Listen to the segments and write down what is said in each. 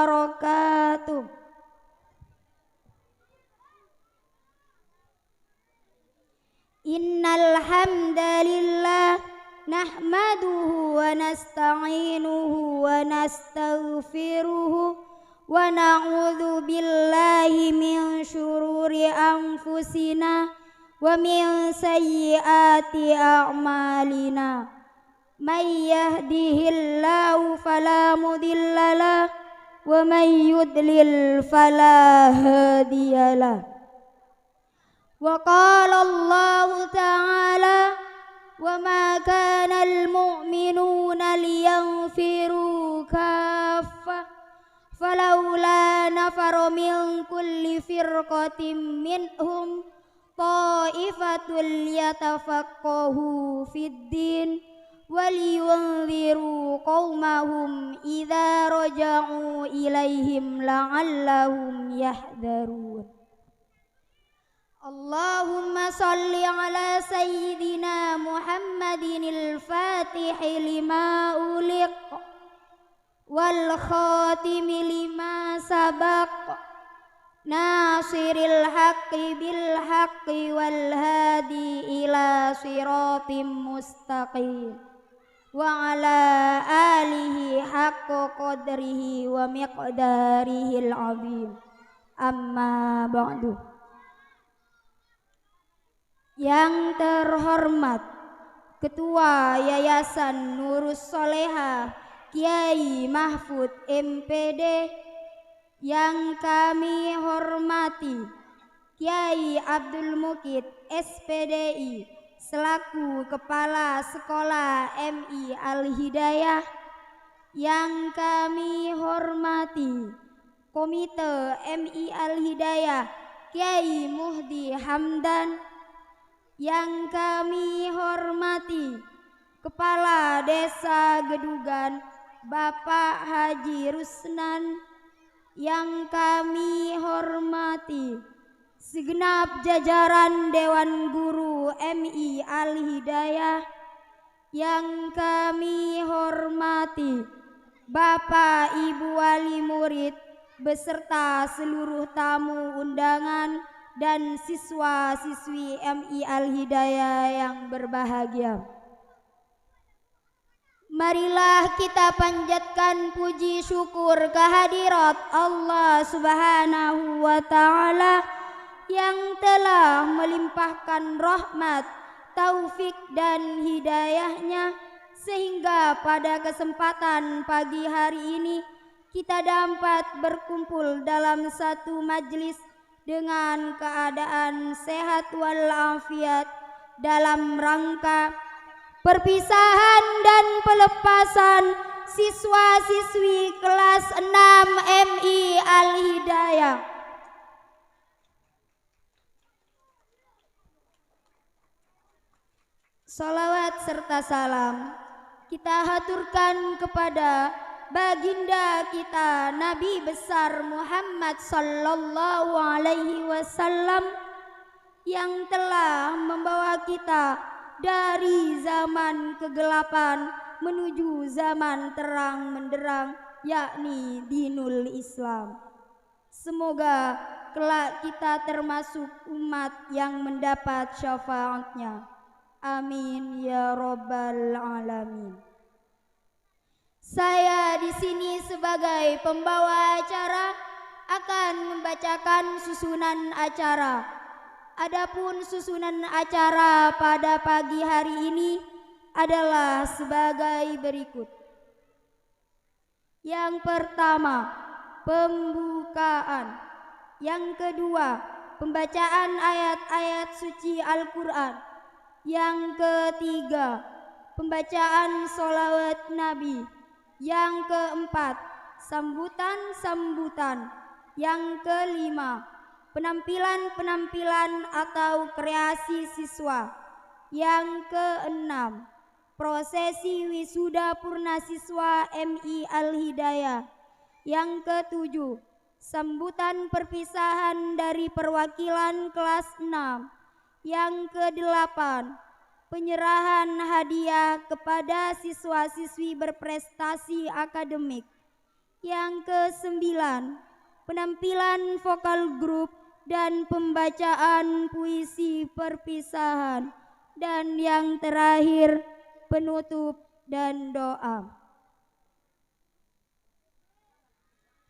wabarakatuh. Innal hamdalillah nahmaduhu wa nasta'inuhu wa nastaghfiruhu wa na'udzu billahi min syururi anfusina wa min sayyiati a'malina. May yahdihillahu fala mudhillalah wa may yudlil fala hadiyalah. Wa qala Allah ta'ala wa ma kana al-mu'minuna liyanfiru kaffah falawla nafara min kulli firqatin minhum ta'ifatul yatafaqahu fid din waliyunziru qaumahum idza raja'u ilaihim la'allahum yahdharun. Allahumma salli ala sayyidina Muhammadinil fatihi lima uliq wal khatimi lima sabaq nasiril haqqi bil haqqi wal hadi ila siratim mustaqim wa ala alihi haqqa qadrihi wa miqdarihil azim. Amma ba'du. Yang terhormat Ketua Yayasan Nurus Solehah Kiai Mahfud MPD, yang kami hormati Kiai Abdul Mukid SPDI selaku Kepala Sekolah MI Al-Hidayah, yang kami hormati Komite MI Al-Hidayah Kiai Muhdi Hamdan, yang kami hormati Kepala Desa Gedugan Bapak Haji Rusnan, yang kami hormati segenap jajaran Dewan Guru MI Al-Hidayah, yang kami hormati Bapak Ibu Wali Murid beserta seluruh tamu undangan dan siswa-siswi MI Al-Hidayah yang berbahagia. Marilah kita panjatkan puji syukur kehadirat Allah Subhanahu wa Ta'ala yang telah melimpahkan rahmat, taufik dan hidayahnya, sehingga pada kesempatan pagi hari ini kita dapat berkumpul dalam satu majlis dengan keadaan sehat walafiat dalam rangka perpisahan dan pelepasan siswa-siswi kelas 6 MI Al-Hidayah. Salawat serta salam kita haturkan kepada baginda kita Nabi besar Muhammad sallallahu alaihi wasallam yang telah membawa kita dari zaman kegelapan menuju zaman terang menderang, yakni dinul Islam. Semoga kelak kita termasuk umat yang mendapat syafaatnya. Amin ya rabbal alamin. Saya di sini sebagai pembawa acara akan membacakan susunan acara. Adapun susunan acara pada pagi hari ini adalah sebagai berikut. Yang pertama, pembukaan. Yang kedua, pembacaan ayat-ayat suci Al-Quran. Yang ketiga, pembacaan sholawat Nabi. Yang keempat, sambutan-sambutan. Yang kelima, penampilan-penampilan atau kreasi siswa. Yang keenam, prosesi wisuda purna siswa MI Al-Hidayah. Yang ketujuh, sambutan perpisahan dari perwakilan kelas 6. Yang kedelapan, penyerahan hadiah kepada siswa-siswi berprestasi akademik. Yang ke-9, penampilan vokal grup dan pembacaan puisi perpisahan. Dan yang terakhir, penutup dan doa.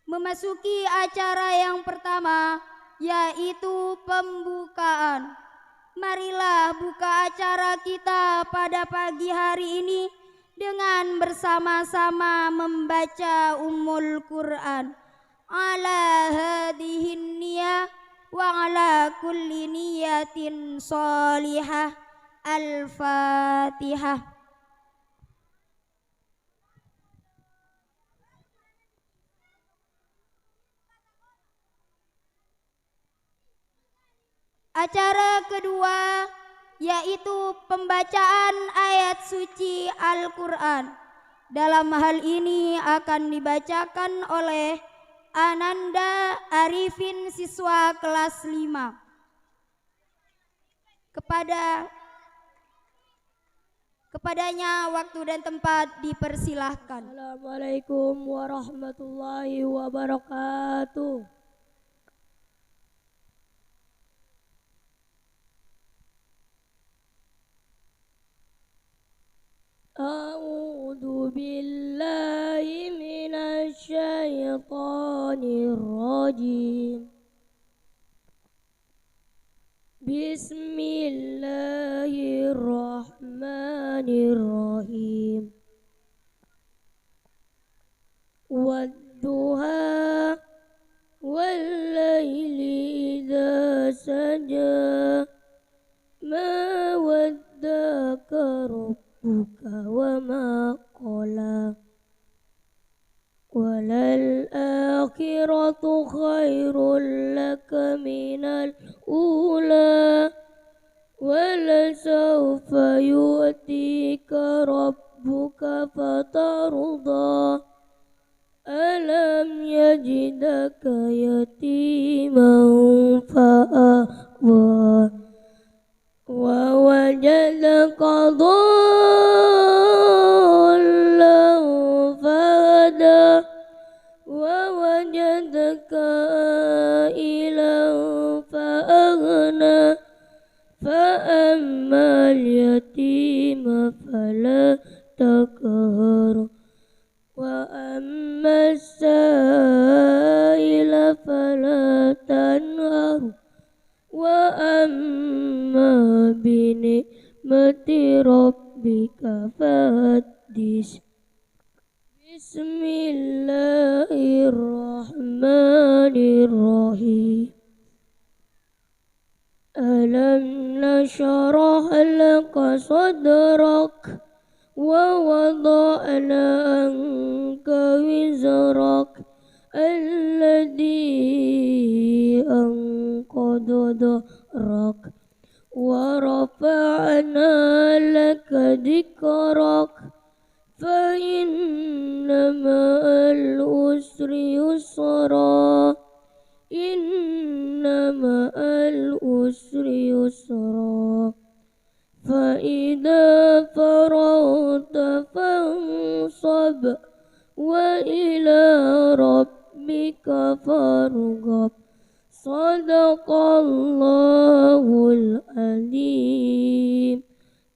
Memasuki acara yang pertama, yaitu pembukaan. Marilah buka acara kita pada pagi hari ini dengan bersama-sama membaca Ummul Quran. Ala hadihin niyah wa ala kulli niyatin salihah. Al-Fatihah. Acara kedua yaitu pembacaan ayat suci Al-Quran. Dalam hal ini akan dibacakan oleh Ananda Arifin, siswa kelas 5. Kepadanya waktu dan tempat dipersilahkan. Assalamualaikum warahmatullahi wabarakatuh. A'udzu billahi minasy syaithanir rajim. Bismillahirrahmanirrahim. Wadduha wallaili idza saja, ma waddaka rabbuka wa ma qala, walal akhiratu khairul laka minal ula, walasawfa yu'tika rabbuka fatarda, alam yajidaka yatiman fa'awa, wa wajadaka dhallan fahada, wa wajadaka ailan fa'aghna, fa'ammal yatima fala taqhar, wa ammas sa'ila fala tanhar, wa amma bi ni'mati rabbika fahaddis. Bismillahirrahmanirrahim. Alam nashrah laka sadrak wa wada'na anka wizrak alladhi anqadha dhahrak, wa rafa'na laka dhikrak, fa inna ma'al usri yusra, inna ma'al usri yusra, fa idza faragta fansab, wa ila rabbika farghab. Sadaqallahul azim.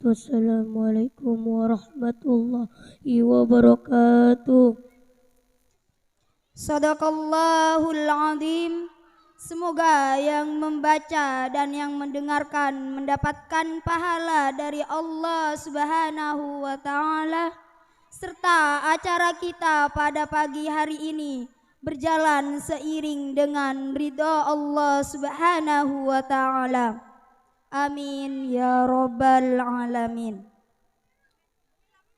Wassalamualaikum warahmatullahi wabarakatuh. Sadaqallahul azim. Semoga yang membaca dan yang mendengarkan mendapatkan pahala dari Allah Subhanahu wa ta'ala, serta acara kita pada pagi hari ini berjalan seiring dengan ridha Allah Subhanahu wa ta'ala. Amin ya rabbal alamin.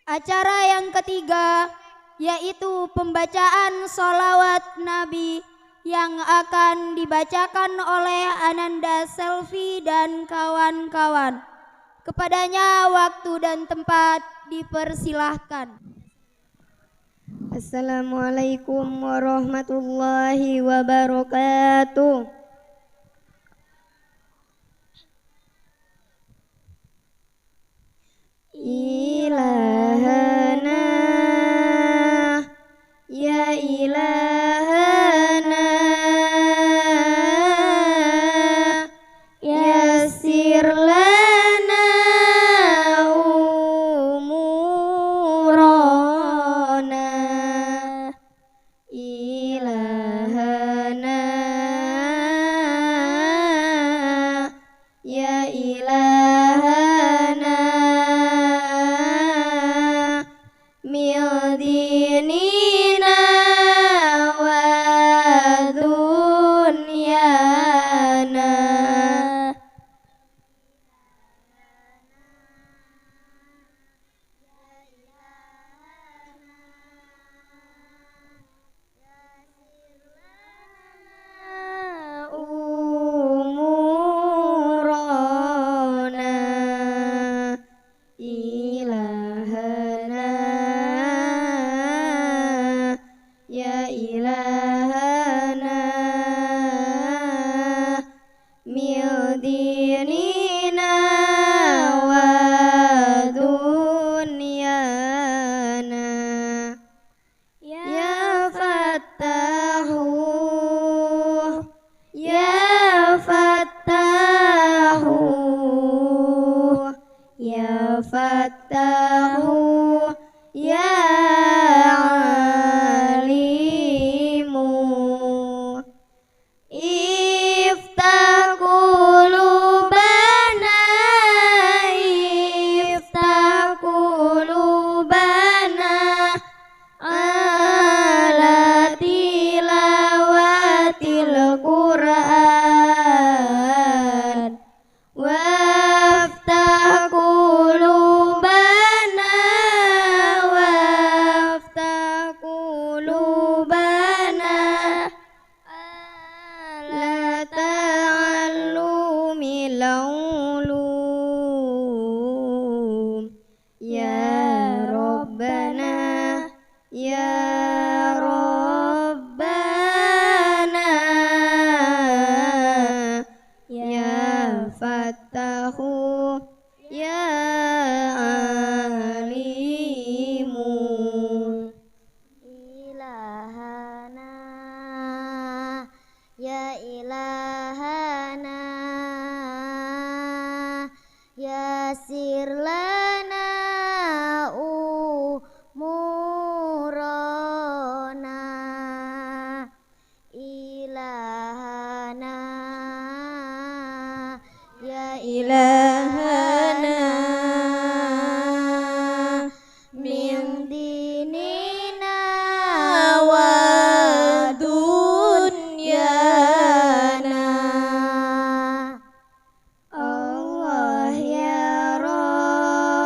Acara yang ketiga yaitu pembacaan sholawat Nabi yang akan dibacakan oleh Ananda Selvi dan kawan-kawan. Kepadanya waktu dan tempat dipersilahkan. Assalamualaikum warahmatullahi wabarakatuh. Ilahana ya ilah Fattahu ya alimu. Iftah qulubana, iftah qulubana ala tilawatil Qur'an. Waftah qulubana, waftah qulubana ala ta'allumil ulum. Ya Rabbana, ya Rabbana, ya Fattahu ya alimu. Ilahana, ya ilahana, yasir lana umurana. Ilahana, ya ilahana, min dinina wa dunyana. Allah ya Rabb,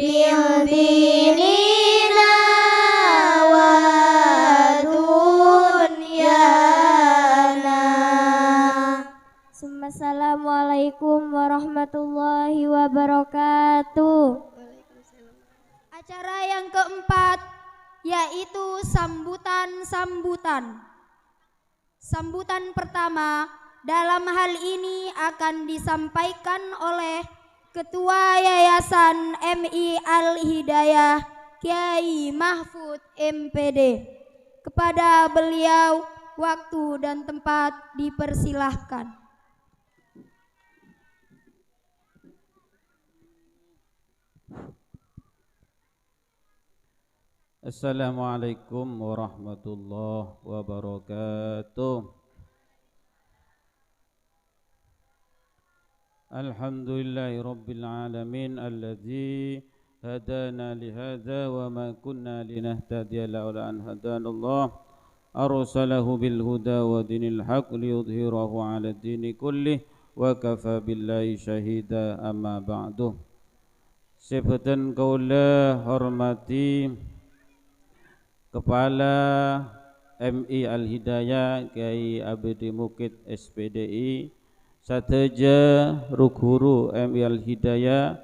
min dinina wa dunyana. Assalamualaikum warahmatullahi wabarakatuh. Acara yang keempat yaitu sambutan-sambutan. Sambutan pertama dalam hal ini akan disampaikan oleh Ketua Yayasan MI Al-Hidayah Kiai Mahfud MPD. Kepada beliau waktu dan tempat dipersilahkan. Assalamualaikum warahmatullahi wabarakatuh. Alhamdulillahi rabbil alamin alladzi hadana lihadza wa ma kunna linahtadiya laula an hadanallah arsalahu bil huda wa dinil haqq liyudhhirahu 'ala dini kullih wa kafa billahi syahida amma ba'du. Sebutan kaula hormati Kepala MI Al-Hidayah Kiai Abdi Mukid SPDI, sateja guru MI Al-Hidayah,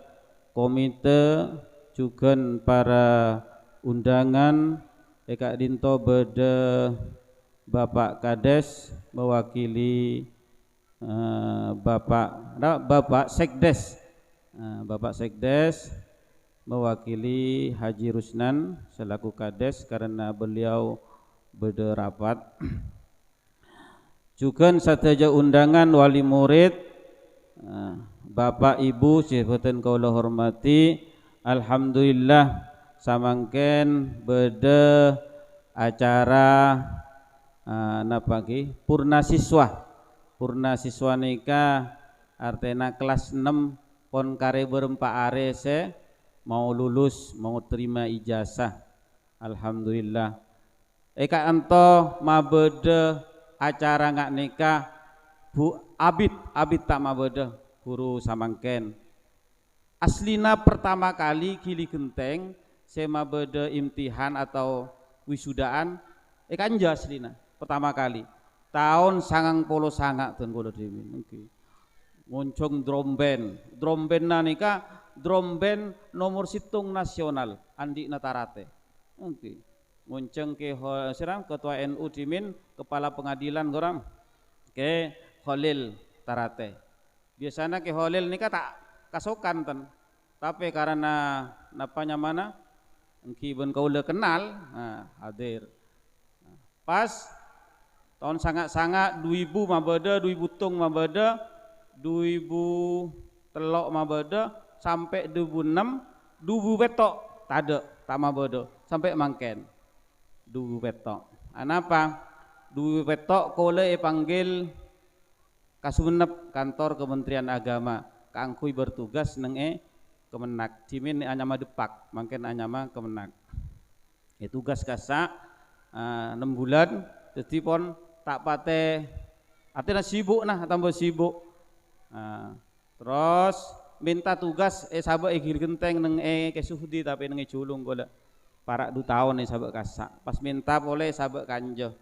komite juga para undangan Eka Dinto bede Bapak Kades mewakili Bapak Sekdes, Bapak Sekdes mewakili Haji Rusnan selaku Kades karena beliau berderapat. Juga sateja undangan wali murid, Bapak Ibu sebutan kaula hormati, alhamdulillah samangken bede acara napaki purna siswa nikah artena kelas 6 pon kare berempat are se mau lulus, mau terima ijazah. Alhamdulillah. Eka ento mabede acara ngak nikah Bu Abid tak mabede guru samangken. Aslina pertama kali kili genteng saya mabede imtihan atau wisudaan eka anja aslina pertama kali. Tahun 99 ten kula dhewe nggih. Moncong dromben nikah dromben nomor situng nasional Andi Natarate. Okay. Munceng ke serang ketua NU Dimin, kepala pengadilan orang ke Khalil Tarate. Biasanya ke Khalil nikah tak kasokan ten. Tapi karena napanya mana engki ben kaula kenal, hadir. Pas tahun sangat 2000 mabada, 2000 tung mabada, 2000 telok mabada sampai 2006 dubu betok tade tama bodo sampai mangken dubu betok. Anapa dubu betok kole panggil kasumenep kantor Kementerian Agama kangkui bertugas neng Kemenak cimin anyama depak mangken anyama Kemenak tugas kasa 6 bulan jadi pon tak pate artinya sibuk nah tambah sibuk terus minta tugas sabak gil genteng neng kesuhdi tapi neng culung gola para 2 tahun sabak kasa pas minta boleh sabak kanjo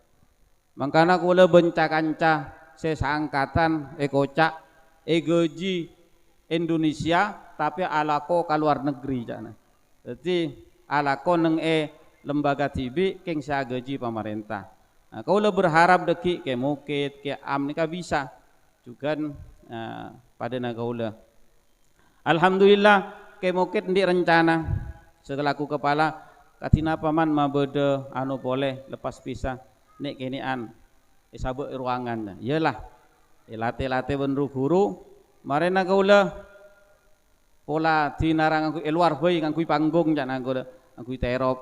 mangkana kula benca kanca seangkatan kocak gaji Indonesia tapi alako kaluar negeri jana jadi alako neng lembaga TV keng sia gaji pemerintah. Nah, kula berharap deki ke Mukid ke Am nika bisa juga pada nagaula. Alhamdulillah ke Mukid ndi rencana selaku kepala katina paman mabede anu boleh lepas pisah nek kenian sabuk ruangan iyalah late-late benru guru marena kaula pola dinarang angku luar bae ngangku panggung jan angku terop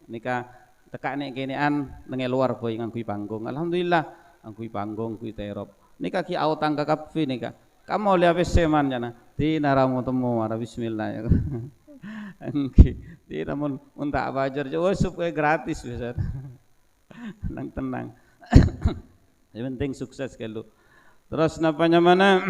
nika tekak nek kenian nang luar bae ngangku panggung. Alhamdulillah angku panggung kui terop nika ki au tangga kafe nika kamu lihat seman jana di naramu temu ara bismillah ya engki di namun unta bajar jo supaya gratis bisa tenang yang penting sukses kalau terus napanya mana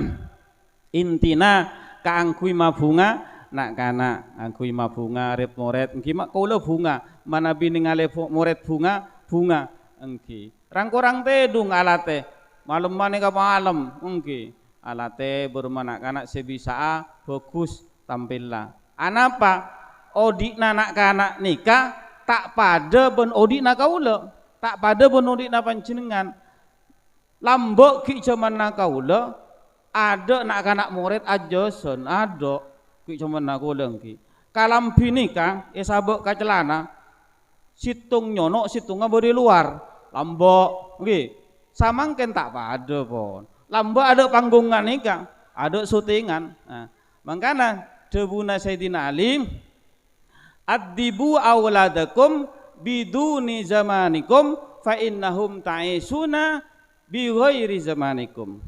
intina kaangkui mabunga nak kana angkui ma bunga rep moret engki mak kaula bunga manabi ningale moret bunga engki rangkorang te dung alate malam mane ka malam engki alate bermanak anak sebisa bagus tampillah anapa odikna nak kana nikah tak pada ben odikna kaula tak pada ben odikna panjenengan lambok ki jaman kaula ada nak kanak murid ajoson ada ki jaman kaula engki kalambi nikah sabek ka celana situng nyonok situnga bodi luar lambok nggih samangken tak pada pon lambok ada panggungan nikah ada syutingan nah, makanya debuna Sayyidina Ali addibu auladakum biduni zamanikum fa innahum ta'isuna bi ghairi zamanikum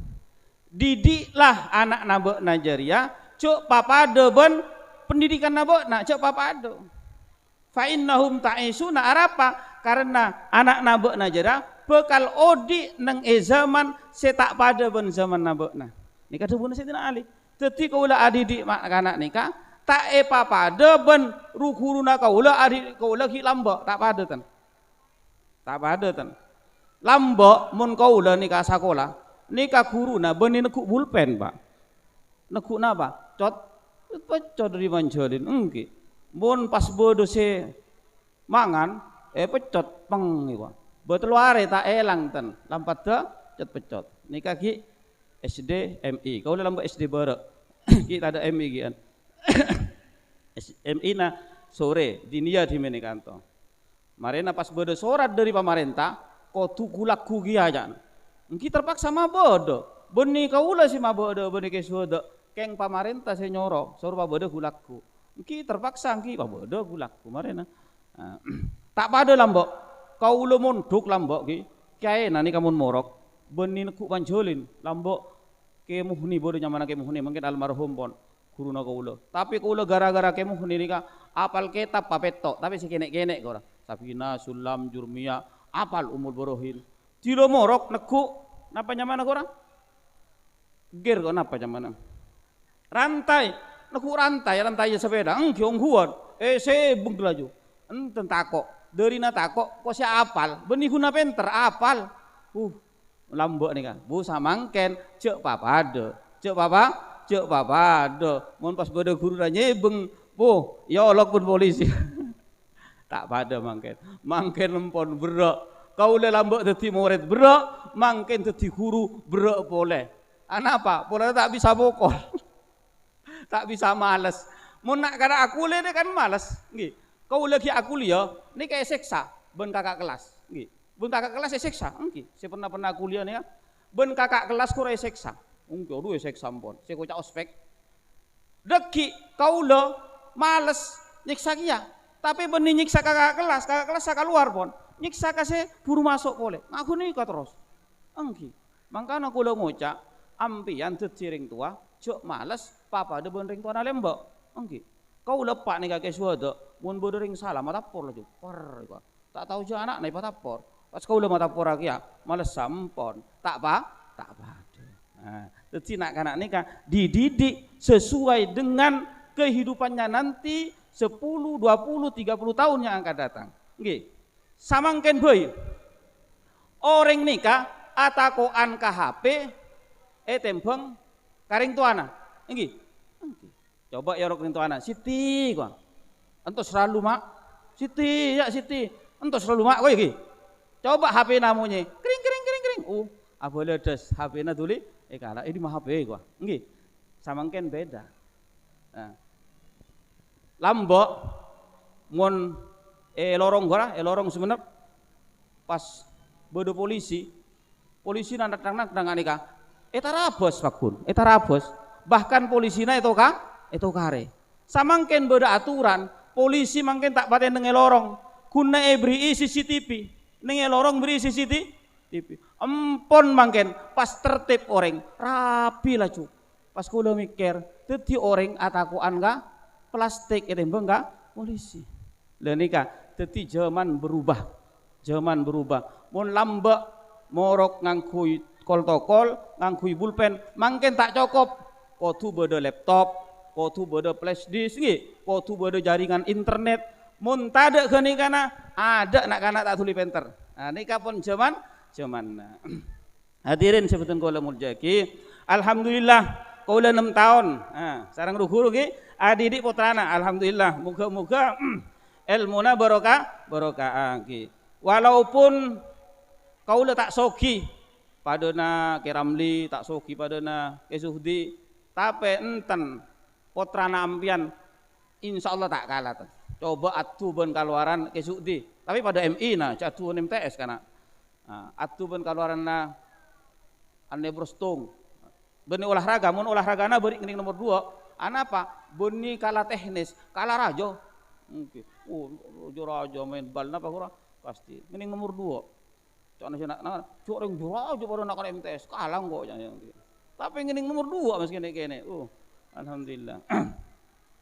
didiklah anak nabok najaria cuk papade ben pendidikan nabok nak cuk papade fa innahum ta'isuna arapa karena anak nabok najaria bekal odi nang zaman setak pada ben zaman nabokna nikah debuna Sayyidina Ali dadi kaula adidik mak anak nikah tak papade ben rukuruna kaula adik kaula ki lambok tak padetan lambok mun kaula nikah sakola nikah guruna ben nekuk pulpen Pak nekuk napa pecot dari manjolin engki mun pas bodo se mangan pecot peng iku betul ware tak elang ten lampat dah pecot nikah ki SD MI kaula lambok SD barek ki tak ada MI gian MI na sore dinia di menikanto marena pas bodo surat dari pemerintah kotu gulaku gia aja engki terpaksa mabodo beni kaula si mabodo beni kesudo keng pemerintah saya nyoro suruh mabodo gulaku engki terpaksa engki mabodo gulaku marena tak pada lambok kaula mondok lambok ki kae nani kamun morok beni neku panjolin lambok kemuhni bodo nyamana kemuhni mungkin almarhum pon guruna kaula tapi kaula gara-gara kemuhni nika apal kitab papetok tapi sekenek-kenek kok Sabina Sulam Jurmia apal Umul Borohin tilo morok neku napa nyamana kok ger kok napa nyamana rantai neku rantai sepeda engki ongguan sebeng laju enten takok derina takok kok sia apal benih guna penter apal lambok nika bu samangken cek papade cek papade mun pas bodo guru nyebeng bu ya Allah pun polisi tak pada mangken empon berok kaula lambok dadi murid berok mangken dadi guru berok boleh anapa boleh tak bisa bokol tak bisa males mun nak kada aku le kan males nggih kaula ki aku liya nika seksa ben kakak kelas nggih ben kakak kelas seksa nggih saya pernah kuliah nih ben kakak kelas ku seksa engko aduh seksa ampun saya kocak ospek deki kaula males nyiksa kia tapi ben nyiksa kakak kelas saka luar pon nyiksa kase buru masuk boleh ngaku nika terus engki mangkana kula ngocak ampian dadi ring tua jok males papa de ben ring tua lembok engki kaula pak nika kesuada mun bodo ring salah matapor lho per tak tahu jo anak nai patapor pas kaula matapor kia males sampon tak pada nah dadi nak kanak nikah dididik sesuai dengan kehidupannya nanti 10, 20, 30 tahun yang akan datang nggih samangken boy orang nikah atakoan ka HP tembeng karing tuana nggih coba ya ring tuana Siti kok entos selalu mak Siti ya Siti entos selalu mak kowe iki coba HP namanya kring abole des HP na tuli kala ini mah HP kok nggih samangken beda nah lambok mun lorong sebenarnya pas bodo polisi nandak dengan nikah rabos pakun rabos bahkan polisina itu kare samangken bodo aturan polisi mangken tak paten nenge lorong guna beri CCTV nenge lorong beri CCTV empon mangken pas tertib orang rapi lah cu pas kula mikir dadi orang atakuan ka plastik itu enggak polisi lha nika dadi zaman berubah mun lambek morok ngangkui kol tokol ngangkui pulpen mangken tak cukup kudu bodo laptop ko tu beda flash disk nggih, ko tu beda jaringan internet. Mun tade kene kana ada nak kana tak tuli penter. Nah nika pun zaman. Hadirin sebetulnya kula muljaki, alhamdulillah kula 6 tahun. Sareng guru nggih, adidik putrana alhamdulillah. Muga-muga ilmuna barokah nggih. Walaupun kula tak sogi padana ke Ramli, tak sogi padana ke Suhdi, tapi enten putrana ampian insyaallah tak kalah. Coba atu ben kaluaran ke Suhdi, tapi pada MI nah jatuh MTS kana. Atu ben kaluaran na ane brostung. Beni olahraga, mun olahragana beri ngening nomor 2. Anapa? Beni kalah teknis, kalah rajo. Oke. Rajo main bal napa kurang? Pasti. Ngening nomor 2. Cok nak coreng rajo baru nak MTS, kalah kok. Tapi ngening nomor 2 mas kene. Alhamdulillah.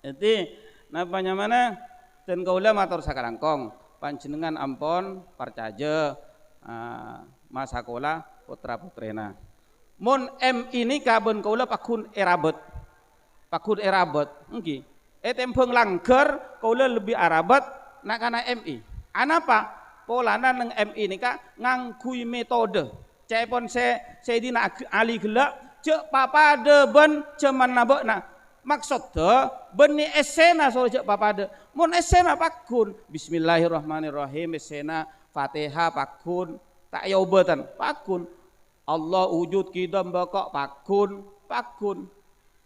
Jadi napanya mana? Dan kaula matur sakalangkong, panjenengan ampon parcaje masakola putra putrena. Mun M ini kabun kaula pakun erabot nggih. Tempeng langgar kaula lebih arabat nak kana MI. Anapa? Polana nang MI ini ka ngangkui metode. Cepon dina ali gelak cek papade ben ceman nabokna. Maksudnya beni esena so cek papade. Mun esena pakun bismillahirrahmanirrahim esena Fatihah pakun tak yobatan pakun. Allah wujud kidam bakok pakun.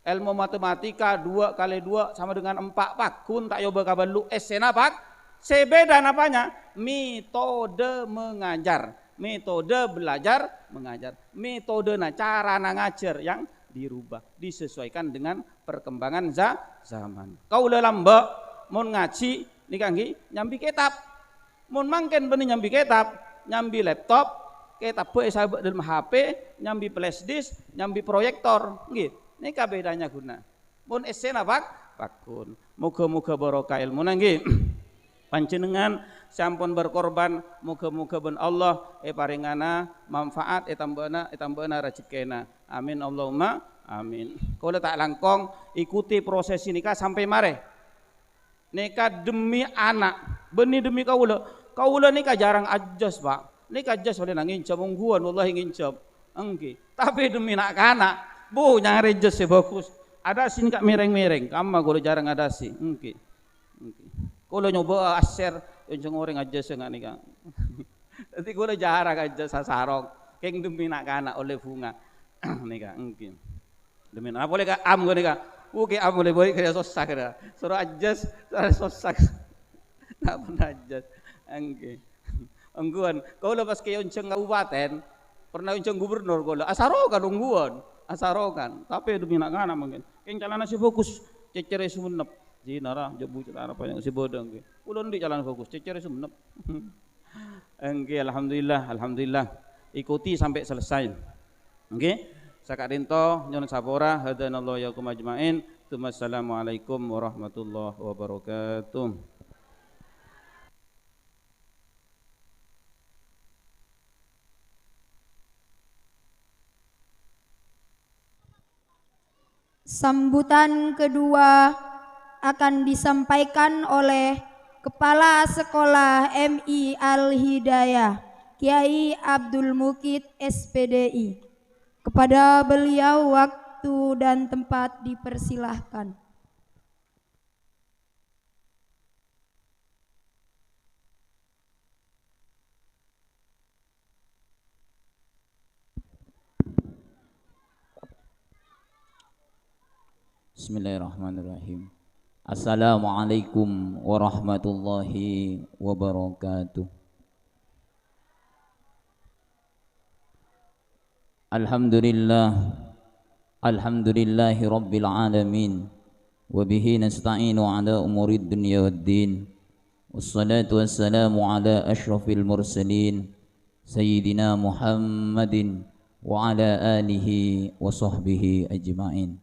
Ilmu matematika 2 kali 2 sama dengan 4 pakun tak yoba kabalu esena pak. Sebeda napanya metode mengajar, metode belajar mengajar, metode cara ngajar yang dirubah disesuaikan dengan perkembangan zaman. Kau lamba mun ngaji nikah nggih nyambi kitab. Mun mangken benih nyambi kitab, nyambi laptop kita sahabat dalam HP, nyambi flash disk, nyambi proyektor, nggih. Nika bedanya guna. Mun esena pakun. Muga-muga barokah ilmu nggih. Panjenengan sampun berkorban, muga-muga ben Allah paringana manfaat tambahna rezekina. Amin Allahumma amin. Kula tak langkong ikuti proses nikah sampai mare. Nikah demi anak, benih demi kaula. Kaula nikah jarang adjust, Pak. Nikah jas oleh ngincap ungguan wallahi ngincap. Engke. Tapi demi nak kana, bu nyari jas bagus. Ada sini kak mereng-mereng, kama kalau jarang ada sih. Engke. Kalau nyoba aser yang orang aja nggak nikah. Jadi kalau jarang aja sasarok, keng demi nak kana oleh bunga. Nikah engke. Demi apa boleh kak am gue nikah. Oke am boleh kayak sosak dah. Suruh aja sosak. Tak pernah aja. Engke. Ungguan, kau lepas ke onceng kabupaten, pernah onceng gubernur kau asarokan ungguan, asarokan. Tapi demi nak kana mungkin. Keng calana si fokus, cecere sumenep. Jinara jebu celana apa yang si bodong. Ulun di jalan fokus, cecere sumenep. Engke alhamdulillah. Ikuti sampai selesai. Oke. Sakadinto nyon sabora hadanallahu yakum ajmain. Assalamualaikum warahmatullahi wabarakatuh. Sambutan kedua akan disampaikan oleh Kepala Sekolah MI Al-Hidayah Kiai Abdul Mukid SPDI. Kepada beliau waktu dan tempat dipersilahkan. Bismillahirrahmanirrahim. Assalamualaikum warahmatullahi wabarakatuh. Alhamdulillahi rabbil alamin. Wabihi nasta'inu ala umurid dunya waddin. Wassalatu wassalamu ala ashrafil mursalin Sayyidina Muhammadin wa ala alihi wa sahbihi ajma'in.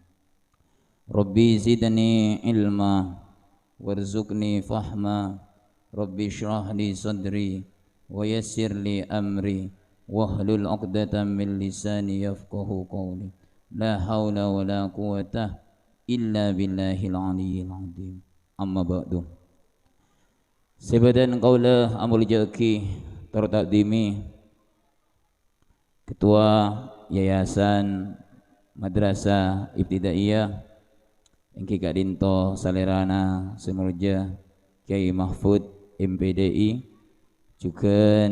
Rabbi zidni ilma warzuqni fahma. Rabbi shrah li sadri wa yassir li amri wahlul 'uqdatam min lisani yafqahu qawli. La haula wa la quwwata illa billahil aliyyil azim. Amma ba'du. Sebadan qaula amul jaki tertaqdimi Ketua Yayasan Madrasah Ibtidaiyah engki Kak Dinto Salerana Semurja Kiai Mahfud MPDI juga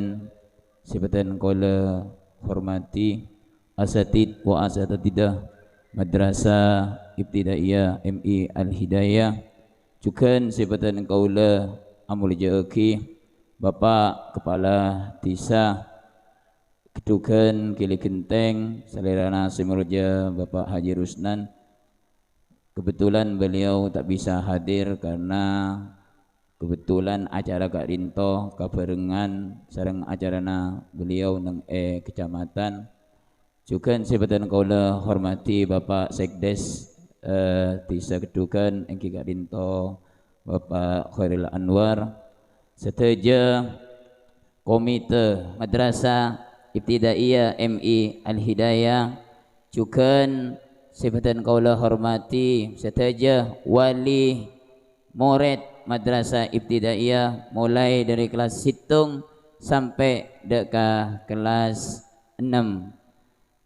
sebadan qaula hormati asatid wa asatidah Madrasah Ibtidaiyah MI Al-Hidayah juga sebadan qaula amul jaki Bapak Kepala Desa Kedukan Kili Genteng Salerana Semurja Bapak Haji Rusnan. Kebetulan beliau tak bisa hadir karena kebetulan acara Kak Dinto kabarengan sareng acarana beliau nang kecamatan. Juga sebadan kaula hormati Bapak Sekdes Desa Kedukan engki Kak Dinto Bapak Khairil Anwar seteja Komite Madrasah Ibtidaiyah MI Al-Hidayah juga sebadan kaula hormati seteja wali murid Madrasah Ibtidaiyah mulai dari kelas 1 sampai deka kelas 6.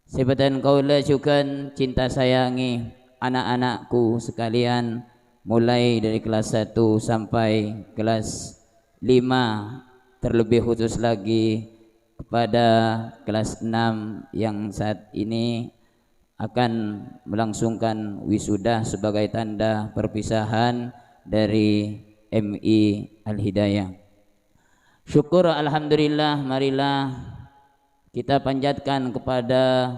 Sebadan kaula juga cinta sayangi anak-anakku sekalian mulai dari kelas 1 sampai kelas 5, terlebih khusus lagi kepada kelas 6 yang saat ini akan melangsungkan wisuda sebagai tanda perpisahan dari MI Al-Hidayah. Syukur alhamdulillah, marilah kita panjatkan kepada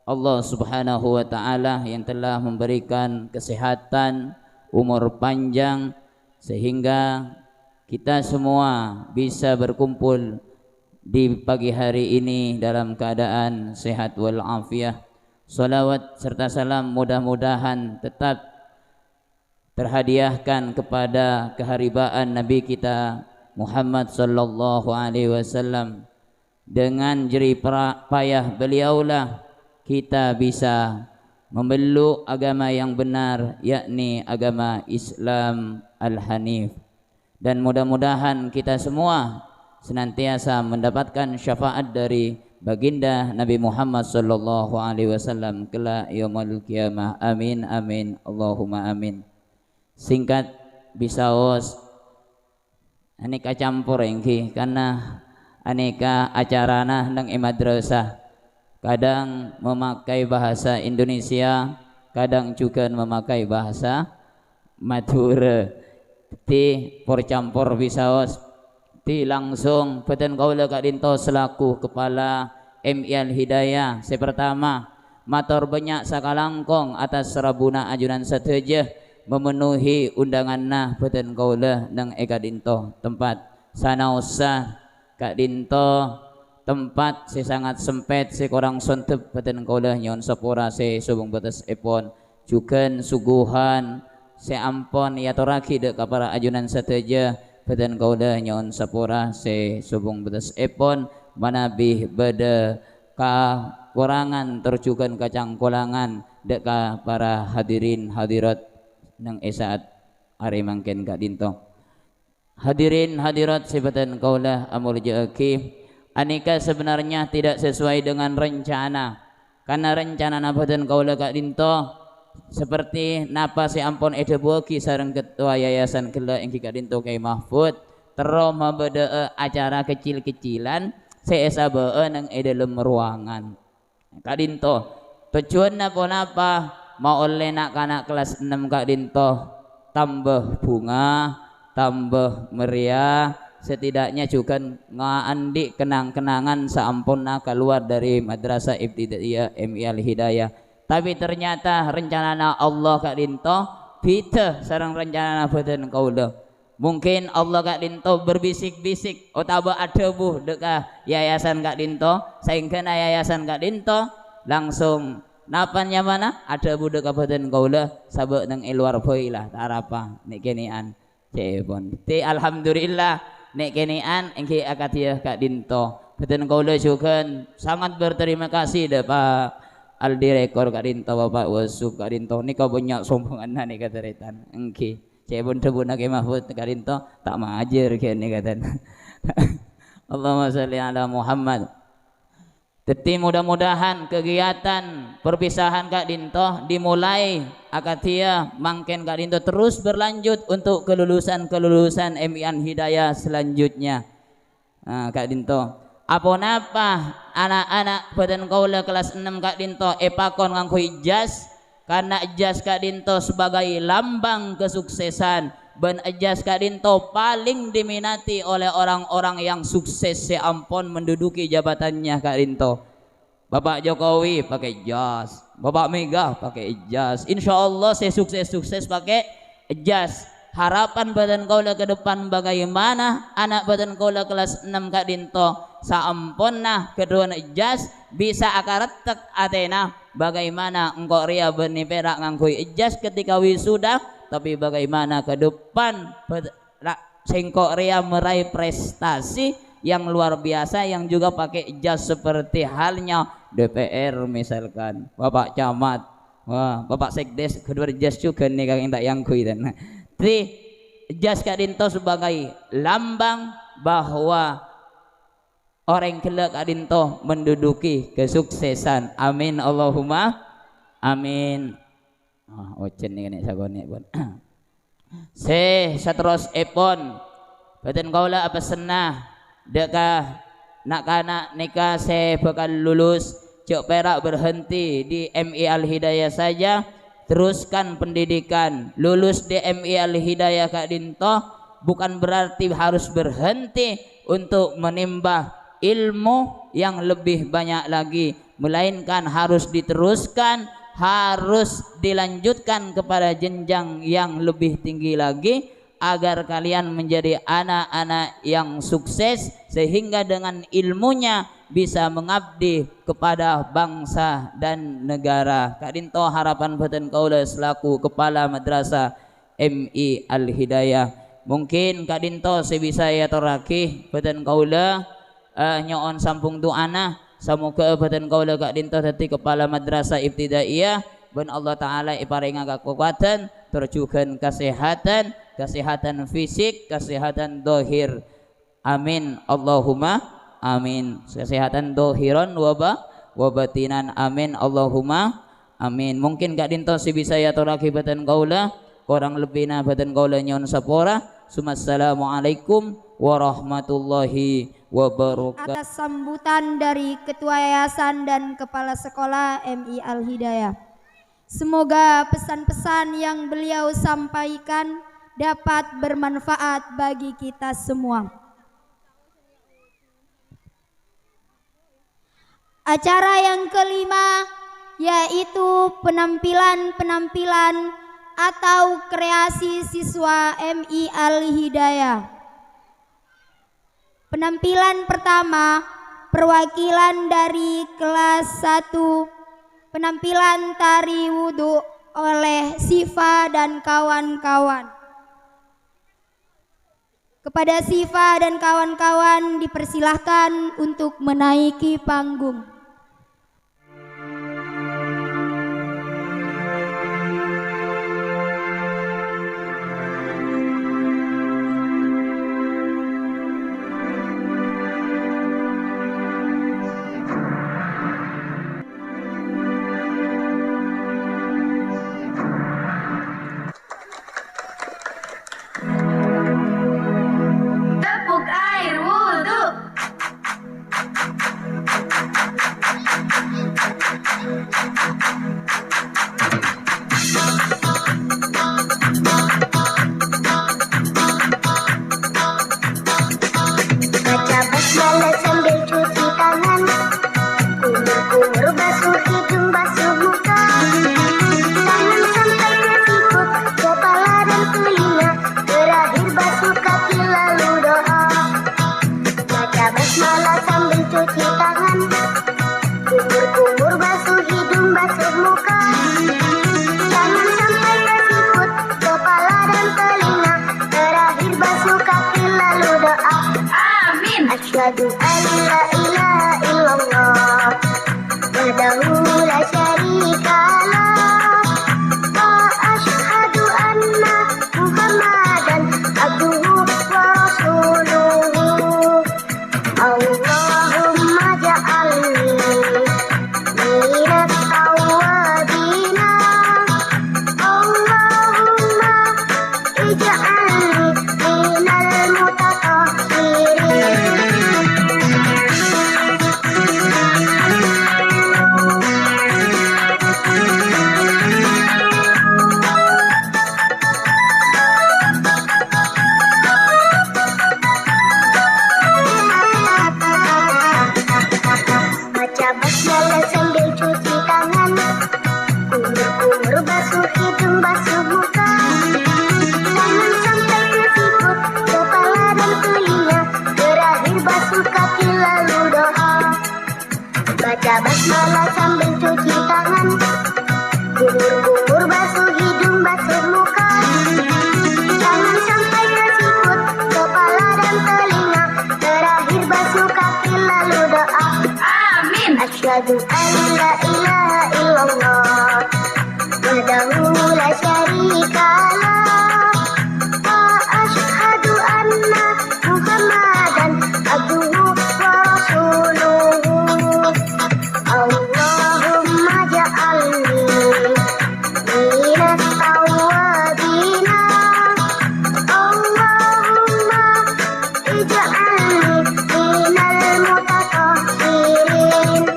Allah Subhanahu wa taala yang telah memberikan kesehatan, umur panjang sehingga kita semua bisa berkumpul di pagi hari ini dalam keadaan sehat wal afiah. Salawat serta salam mudah-mudahan tetap terhadiahkan kepada keharibaan Nabi kita Muhammad sallallahu alaihi wasallam. Dengan jerih payah beliaulah kita bisa memeluk agama yang benar, yakni agama Islam Al-Hanif. Dan mudah-mudahan kita semua senantiasa mendapatkan syafaat dari baginda Nabi Muhammad sallallahu alaihi wasallam kelak yaumul qiyamah. Amin amin Allahumma amin. Singkat bisaos aneka campur engki karena aneka acarana nang madrasah kadang memakai bahasa Indonesia, kadang juga memakai bahasa Madura. Ti porcampur bisaos ti langsung peten kaula Kak Dinto selaku kepala MI Al-Hidayah. Sepertama matur banyak sakalangkong atas serabuna ajunan sateja memenuhi undangan nah peten kaula nang Kak Dinto tempat sanaosa Kak Dinto tempat sangat sempit kurang sontep peten kaula nyon sepura subung batas epon juga suguhan ampon ya toraki dek para ajunan sateja peten kaula nyon sepura subung batas epon manabih beda kakurangan terjukan kacangkolangan dek para hadirin hadirat nang saat hari mangken Kak Dinto. Hadirin hadirat sebatan kaula amul jaki aneka sebenarnya tidak sesuai dengan rencana karena rencana napatan kaula Kak Dinto seperti napa ampon edebuki sareng ketua yayasan kela engki Kak Dinto Kiai Mahfud tero mabeda acara kecil-kecilan seesabee nang dalam ruangan Kak Dinto tujuan napa mau oleh nak kanak kelas 6 Kak Dinto tambah bunga tambah meriah setidaknya juga ngaandi kenang-kenangan saampun keluar dari Madrasah Ibtidaiyah MI Al-Hidayah. Tapi ternyata rencana Allah Kak Dinto beda sareng rencana badan kaula. Mungkin Allah Kak Dinto berbisik-bisik otaba ada buh deka yayasan Kak Dinto sehingga yayasan Kak Dinto langsung napanya mana ada budak badan kaula sabak nang luar boy lah tarapa nek kenian cepon. Ti alhamdulillah nek kenian engki akatiah Kak Dinto. Badan kaula juga sangat berterima kasih dah Pak Aldi rekor Kak Dinto Bapak Wasub Kak Dinto nika banyak sombongan nih kata retan. Engki. Cek pun tebuna ke Mahfud Kak Dinto tak majer kene kata. Allahumma sholli ala Muhammad. Jadi mudah-mudahan kegiatan perpisahan Kak Dinto dimulai akatia mangken Kak Dinto terus berlanjut untuk kelulusan MI Hidayah selanjutnya. Nah, Kak Dinto apa napa anak-anak badan kaula kelas 6 Kak Dinto epakon nganggo ijaz karena ijaz Kak Dinto sebagai lambang kesuksesan ben ijaz Kak Dinto paling diminati oleh orang-orang yang sukses seampun menduduki jabatannya Kak Dinto. Bapak Jokowi pakai ijaz, Bapak Mega pakai ijaz, insya Allah saya sukses pakai ijaz. Harapan badan kaula ke depan bagaimana anak badan kaula kelas 6 Kak Dinto saampunna kedua ijaz bisa akaretek atena bagaimana engkau ria benih perak ngangkui ijaz ketika wisuda, tapi bagaimana ke depan sengkok ria meraih prestasi yang luar biasa yang juga pakai ijaz seperti halnya DPR misalkan Bapak Camat, wah Bapak Sekdes kedua ijaz juga nih kang tak yangkui dan jadi ijaz Kak Dinto sebagai lambang bahwa orang kelak Kak Dinto menduduki kesuksesan. Amin Allahumma amin. Ocen nih nek sagone pun. Satros epon badan kaula apa senah dekah nak kana nikah bakal lulus cok perak berhenti di MI Al Hidayah saja. Teruskan pendidikan, lulus di MI Al Hidayah Kak Dinto bukan berarti harus berhenti untuk menimba ilmu yang lebih banyak lagi, melainkan harus diteruskan, harus dilanjutkan kepada jenjang yang lebih tinggi lagi agar kalian menjadi anak-anak yang sukses sehingga dengan ilmunya bisa mengabdi kepada bangsa dan negara. Kak Dinto harapan badan kaula selaku kepala madrasah MI Al Hidayah. Mungkin Kak Dinto sebisa ya toraki badan kaula nyoon sampung doana semoga badan kaula Kak Dinto dadi kepala madrasah ibtidaiyah ben Allah taala iparinga kekuatan terjugan kesehatan fisik, kesehatan dohir. Amin Allahumma amin. Kesehatan dohiron wabatinan. Amin Allahumma amin. Mungkin Kak Dinto si bisa ya toraki badan kaula kurang lebihna badan kaula nyon sapora. Assalamualaikum warahmatullahi wabarakatuh. Atas sambutan dari Ketua Yayasan dan Kepala Sekolah MI Al Hidayah, semoga pesan-pesan yang beliau sampaikan dapat bermanfaat bagi kita semua. Acara yang kelima yaitu penampilan atau kreasi siswa MI Al Hidayah. Penampilan pertama perwakilan dari kelas 1, penampilan tari wudhu oleh Sifa dan kawan-kawan. Kepada Sifa dan kawan-kawan dipersilahkan untuk menaiki panggung. Asyhadu an la ilaha illallah wahdahu la syarika Baca basmalah sambil cuci tangan, kumur-kumur basuh hidung, basuh muka. Jangan sampai ke sikut, kepala dan telinga. Terakhir basuh kaki lalu doa. Amin. Asyhadu an la ilaha illallah wahdahu la syarika lah, wa asyhadu anna Muhammadan abduhu wa rasuluhu. Allahumma ja'alni minas tawwabina, Allahumma ij'alni minal mutatahhirin.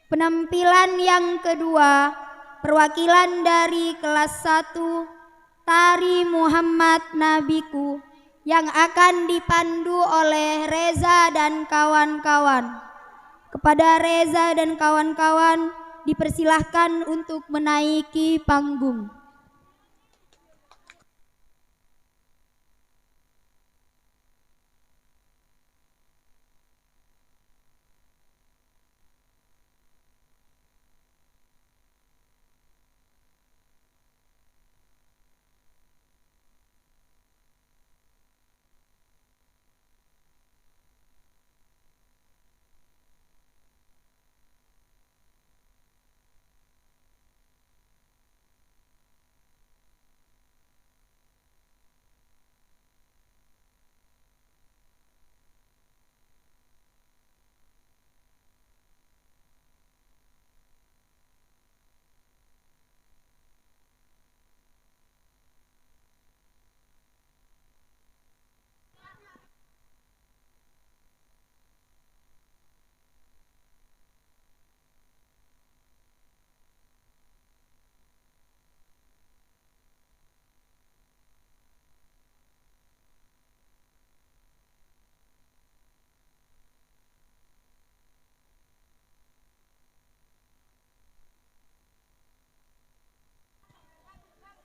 Penampilan yang kedua, perwakilan dari kelas 1 Tari Muhammad Nabiku yang akan dipandu oleh Reza dan kawan-kawan. Kepada Reza dan kawan-kawan dipersilahkan untuk menaiki panggung.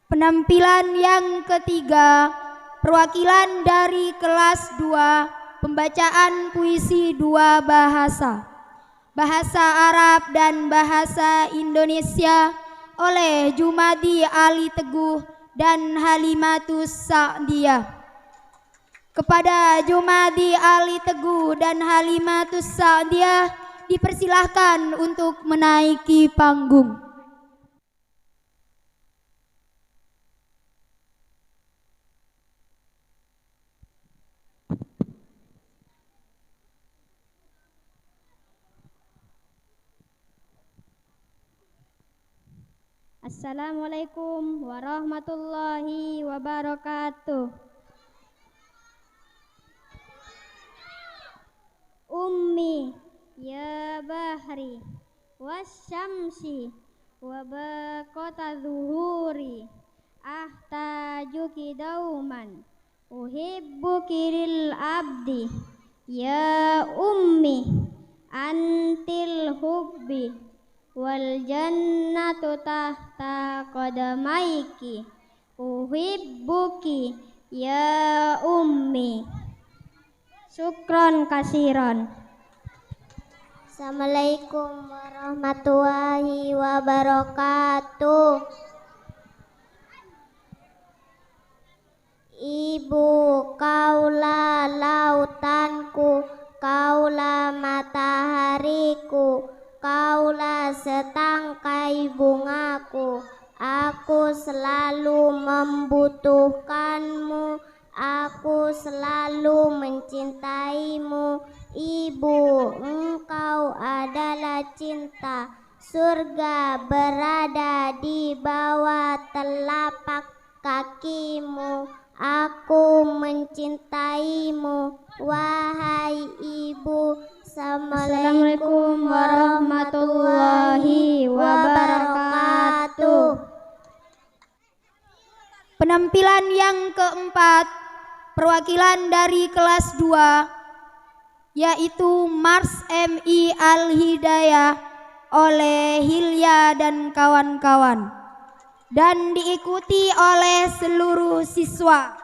Penampilan yang ketiga, perwakilan dari kelas 2, pembacaan puisi 2 bahasa, bahasa Arab dan bahasa Indonesia oleh Jumadi Ali Teguh dan Halimatus Sa'diyah. Kepada Jumadi Ali Teguh dan Halimatus Sa'diyah dipersilahkan untuk menaiki panggung. Assalamualaikum warahmatullahi wabarakatuh. Ummi ya bahri wasyamsi wa baqata zuhuri ahtajuki dauman uhibbuki lil abdi ya ummi antil hubbi wal jannatu tahta qadamaiki uhibbuki ya ummi. Syukron kasiron. Assalamualaikum warahmatullahi wabarakatuh. Ibu kaulah lautanku, kaulah matahariku, kaulah setangkai bungaku. Aku selalu membutuhkanmu, aku selalu mencintaimu. Ibu, engkau adalah cinta. Surga berada di bawah telapak kakimu. Aku mencintaimu, wahai ibu. Assalamualaikum warahmatullahi wabarakatuh. Penampilan yang keempat, perwakilan dari kelas 2, yaitu Mars MI Al-Hidayah oleh Hilya dan kawan-kawan, dan diikuti oleh seluruh siswa.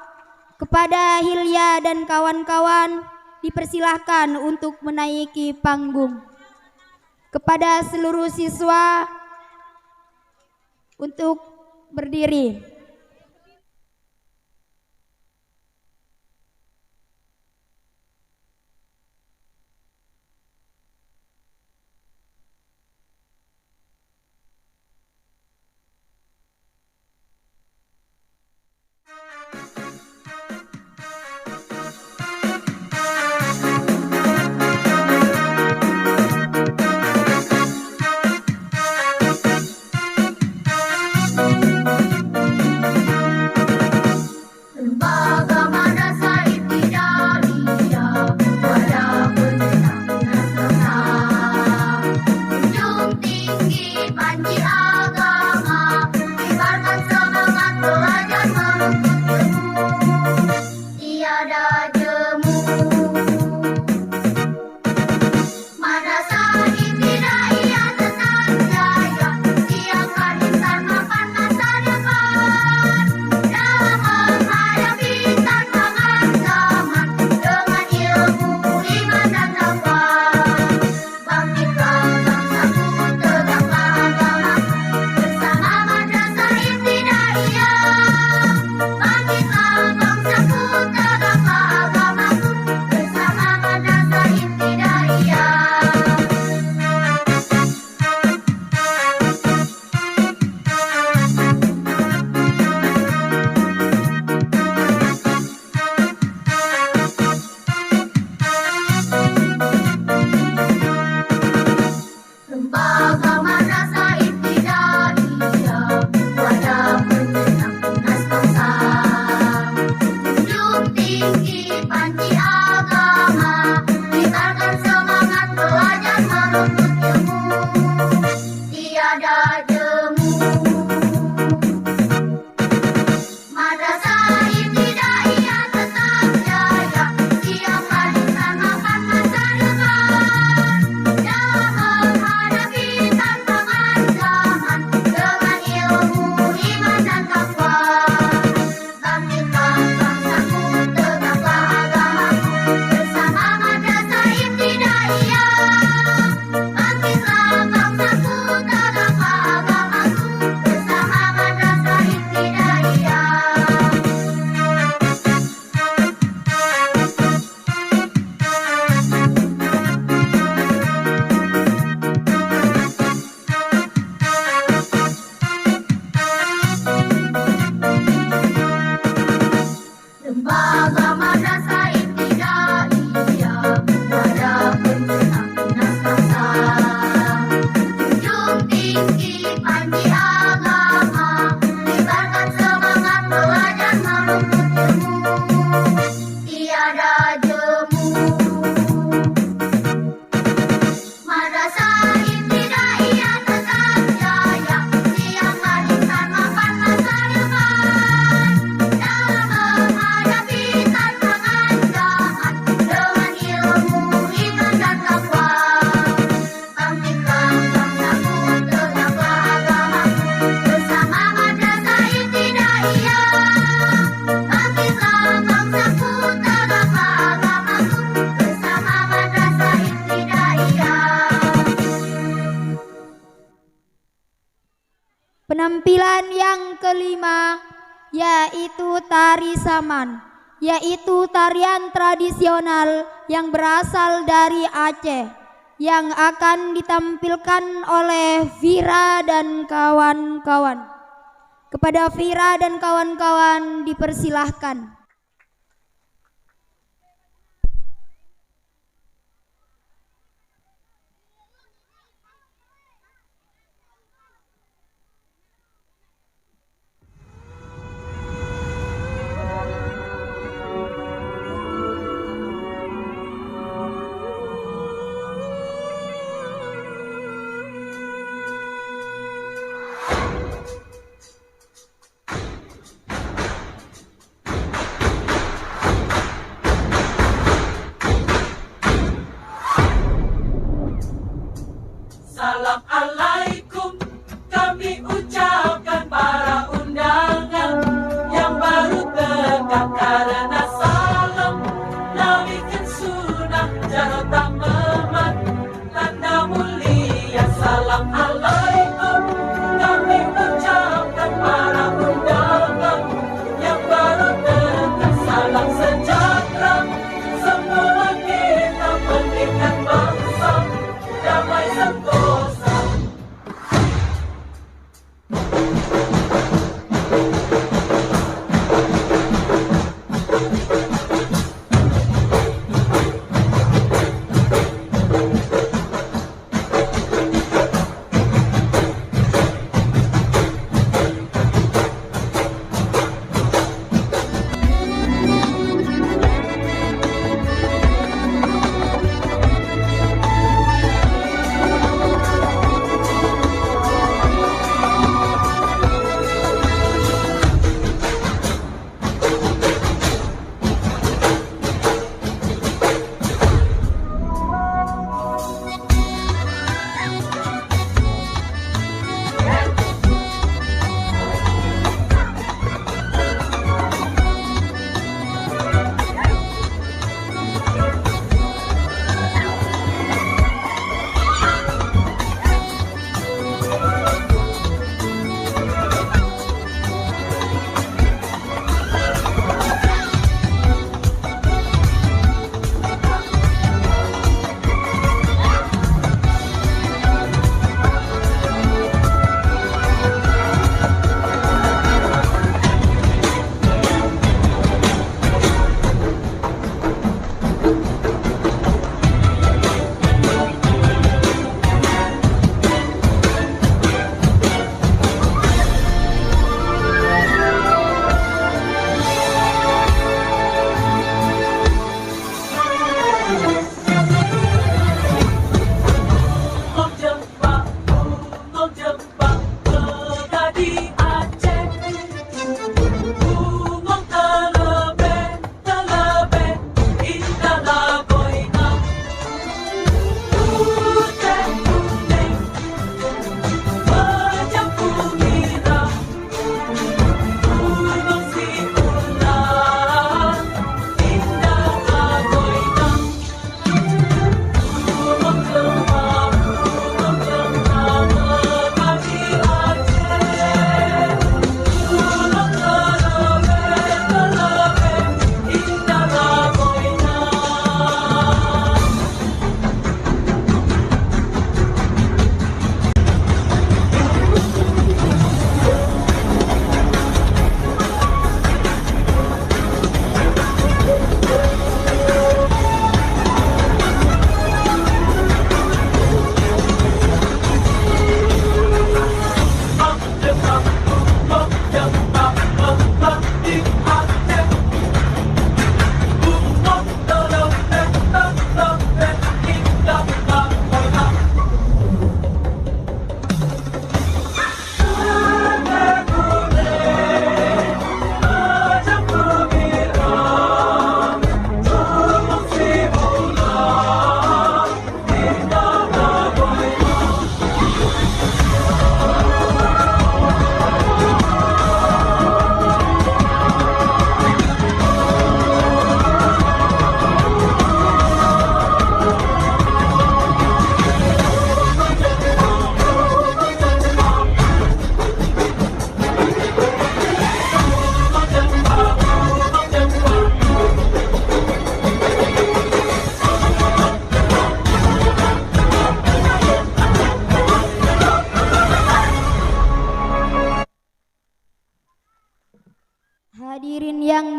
Kepada Hilya dan kawan-kawan dipersilahkan untuk menaiki panggung. Kepada seluruh siswa untuk berdiri. Penampilan yang kelima yaitu tari saman, yaitu tarian tradisional yang berasal dari Aceh yang akan ditampilkan oleh Vira dan kawan-kawan. Kepada Vira dan kawan-kawan dipersilahkan.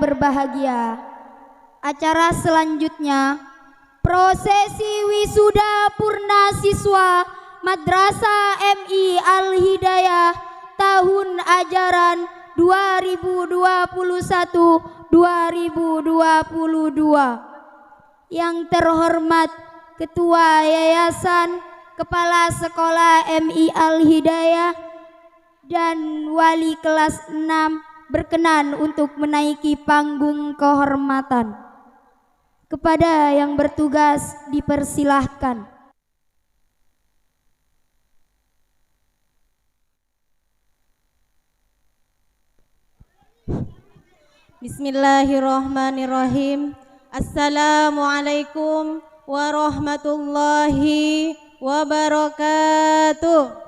berbahagia. Acara selanjutnya, prosesi wisuda purna siswa Madrasah MI Al-Hidayah tahun ajaran 2021-2022. Yang terhormat Ketua Yayasan, Kepala Sekolah MI Al-Hidayah, dan Wali kelas 6 berkenan untuk menaiki panggung kehormatan. Kepada yang bertugas dipersilahkan. Bismillahirrahmanirrahim. Assalamualaikum warahmatullahi wabarakatuh.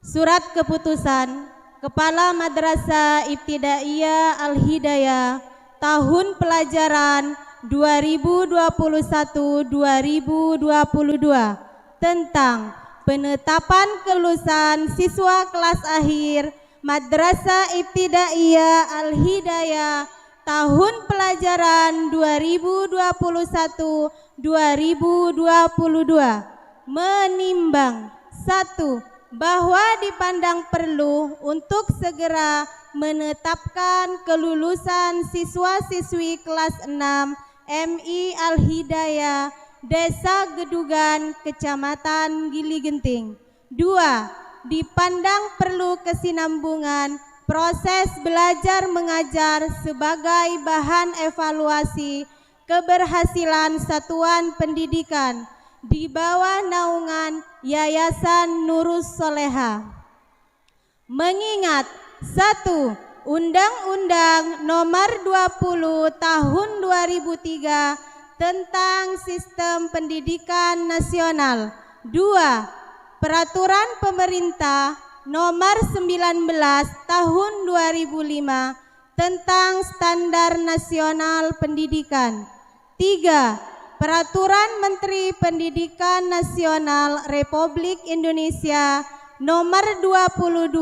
Surat keputusan Kepala Madrasah Ibtidaiyah Al-Hidayah tahun pelajaran 2021-2022 tentang penetapan kelulusan siswa kelas akhir Madrasah Ibtidaiyah Al-Hidayah tahun pelajaran 2021-2022 menimbang 1. Bahwa dipandang perlu untuk segera menetapkan kelulusan siswa-siswi kelas 6 MI Al-Hidayah Desa Gedugan, Kecamatan Gili Genting. 2. Dipandang perlu kesinambungan proses belajar mengajar sebagai bahan evaluasi keberhasilan satuan pendidikan di bawah naungan Yayasan Nurus Soleha. Mengingat 1. Undang-Undang Nomor 20 Tahun 2003 tentang Sistem Pendidikan Nasional. 2. Peraturan Pemerintah Nomor 19 Tahun 2005 tentang Standar Nasional Pendidikan. 3. Peraturan Menteri Pendidikan Nasional Republik Indonesia Nomor 22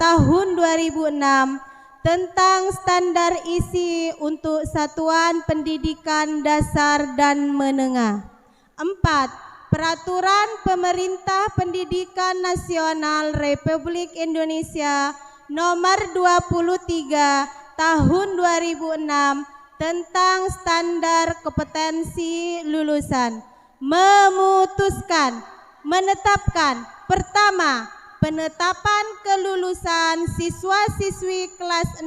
Tahun 2006 tentang standar isi untuk satuan pendidikan dasar dan menengah. 4. Peraturan Pemerintah Pendidikan Nasional Republik Indonesia Nomor 23 Tahun 2006 tentang standar kompetensi lulusan. Memutuskan menetapkan pertama, penetapan kelulusan siswa-siswi kelas 6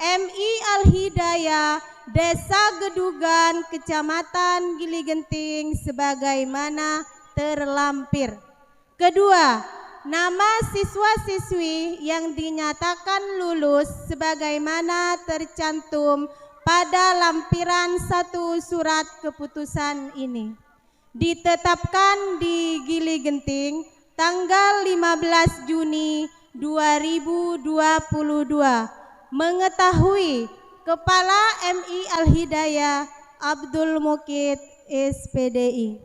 MI Al-Hidayah Desa Gedugan, Kecamatan Gili Genting sebagaimana terlampir. Kedua, nama siswa-siswi yang dinyatakan lulus sebagaimana tercantum pada lampiran 1 surat keputusan ini. Ditetapkan di Gili Genting tanggal 15 Juni 2022. Mengetahui Kepala MI Al-Hidayah Abdul Mukid SPDI.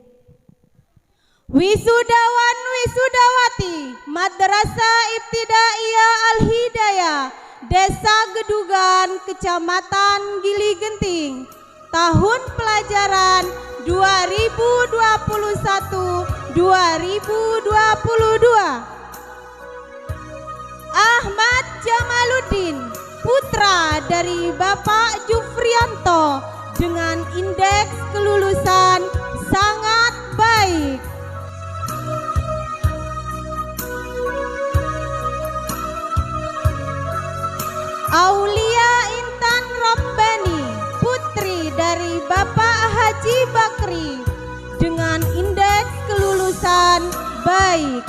Wisudawan wisudawati Madrasah Ibtidaiyah Al-Hidayah Desa Gedugan, Kecamatan Gili Genting, tahun pelajaran 2021-2022. Ahmad Jamaluddin, putra dari Bapak Jufrianto, dengan indeks kelulusan sangat baik. Aulia Intan Rabbani, putri dari Bapak Haji Bakri, dengan indeks kelulusan baik.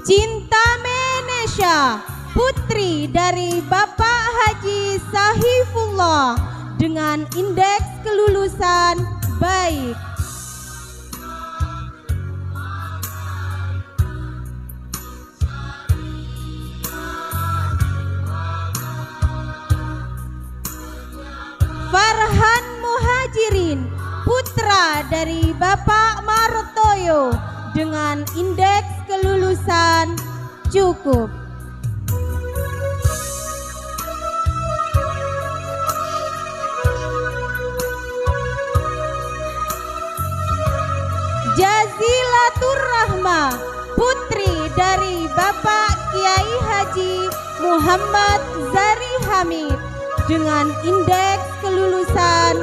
Cinta Menesha, putri dari Bapak Haji Sahifullah, dengan indeks kelulusan baik. Farhan dari Bapak Martoyo dengan indeks kelulusan cukup. Jazilatur Rahma, putri dari Bapak Kiai Haji Muhammad Zari Hamid dengan indeks kelulusan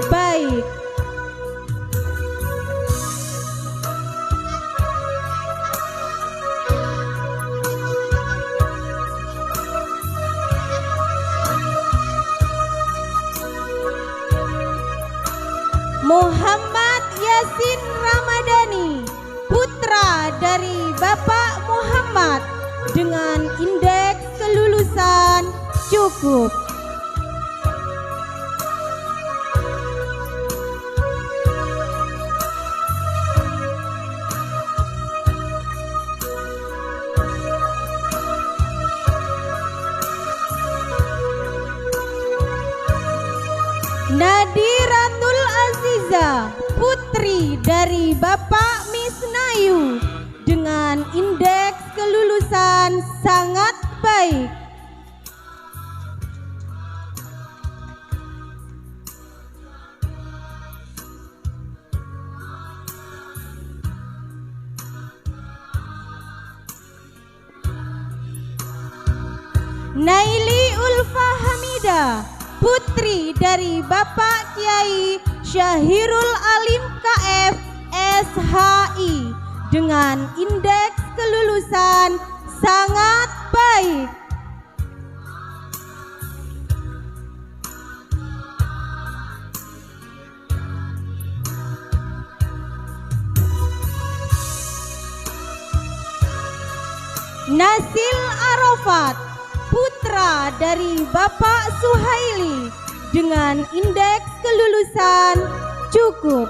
baik. Muhammad Yasin Ramadhani, putra dari Bapak Muhammad dengan indeks kelulusan cukup. Nadiratul Aziza, putri dari Bapak Misnayu dengan indeks kelulusan sangat baik. Naili Ulfa Hamida, putri dari Bapak Kiai Syahirul Alim KF SHI dengan indeks kelulusan sangat baik. Nasil Arafat, putra dari Bapak Suhaili dengan indeks kelulusan cukup.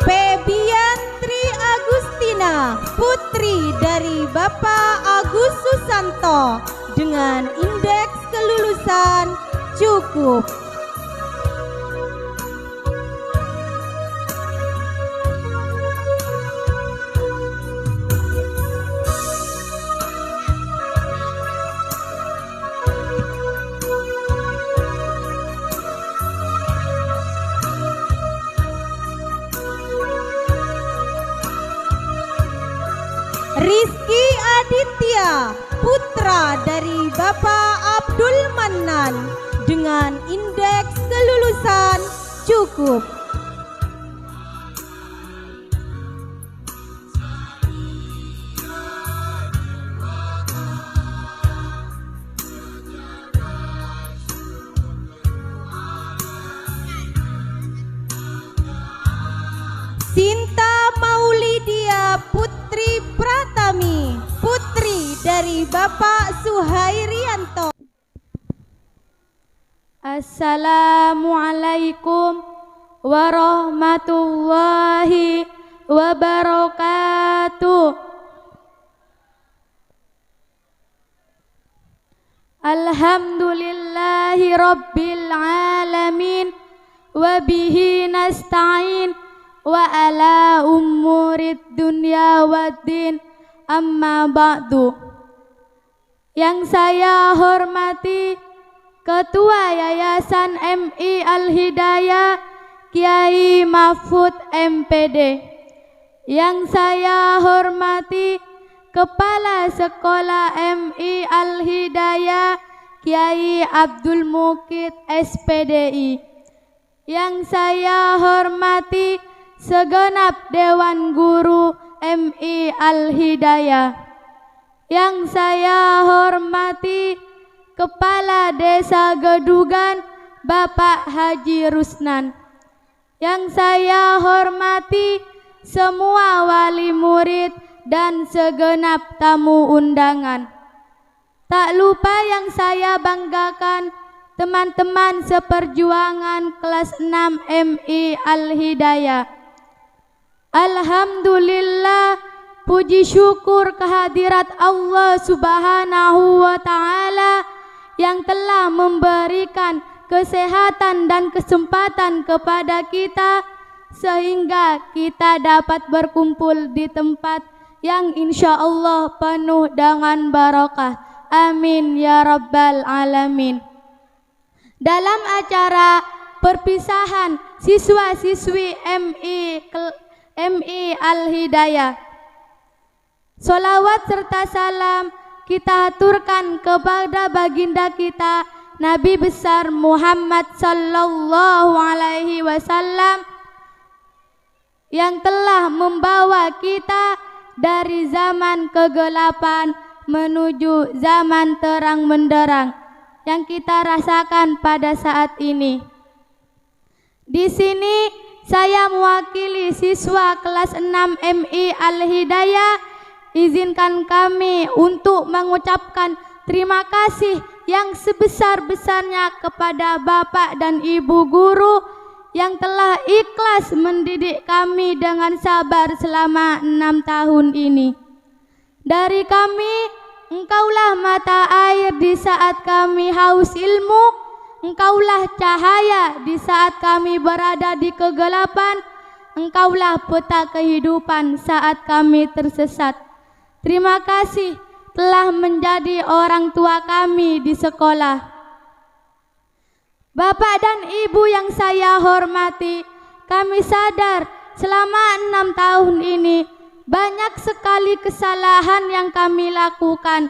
Febiantri Agustina, putri dari Bapak Agus Susanto dengan indeks kelulusan cukup. Rizky Aditya, putra dari Bapak Abdul Manan dengan indeks kelulusan cukup. Sinta Maulidia Putri Pratami, putri dari Bapak Suhairianto. Assalamualaikum warahmatullahi wabarakatuh. Alhamdulillahi rabbil alamin wa bihi nasta'in wa ala umurid dunya waddin, amma ba'du. Yang saya hormati Ketua Yayasan MI Al-Hidayah Kiai Mahfud MPD. Yang saya hormati Kepala Sekolah MI Al-Hidayah Kiai Abdul Mukid SPDI. Yang saya hormati segenap Dewan Guru MI Al-Hidayah. Yang saya hormati Kepala Desa Gedugan Bapak Haji Rusnan. Yang saya hormati semua wali murid dan segenap tamu undangan. Tak lupa yang saya banggakan teman-teman seperjuangan kelas 6 MI Al-Hidayah. Alhamdulillah, puji syukur kehadirat Allah Subhanahu wa Ta'ala yang telah memberikan kesehatan dan kesempatan kepada kita sehingga kita dapat berkumpul di tempat yang insya Allah penuh dengan barokah. Amin ya rabbal alamin. Dalam acara perpisahan siswa-siswi MI Al-Hidayah, solawat serta salam kita aturkan kepada baginda kita Nabi besar Muhammad sallallahu alaihi wasallam yang telah membawa kita dari zaman kegelapan menuju zaman terang benderang yang kita rasakan pada saat ini. Di sini saya mewakili siswa kelas 6 MI Al-Hidayah. Izinkan kami untuk mengucapkan terima kasih yang sebesar-besarnya kepada Bapak dan Ibu guru yang telah ikhlas mendidik kami dengan sabar selama 6 tahun ini. Dari kami, Engkaulah mata air di saat kami haus ilmu, Engkaulah cahaya di saat kami berada di kegelapan, Engkaulah peta kehidupan saat kami tersesat. Terima kasih telah menjadi orang tua kami di sekolah. Bapak dan Ibu yang saya hormati, kami sadar selama 6 tahun ini banyak sekali kesalahan yang kami lakukan.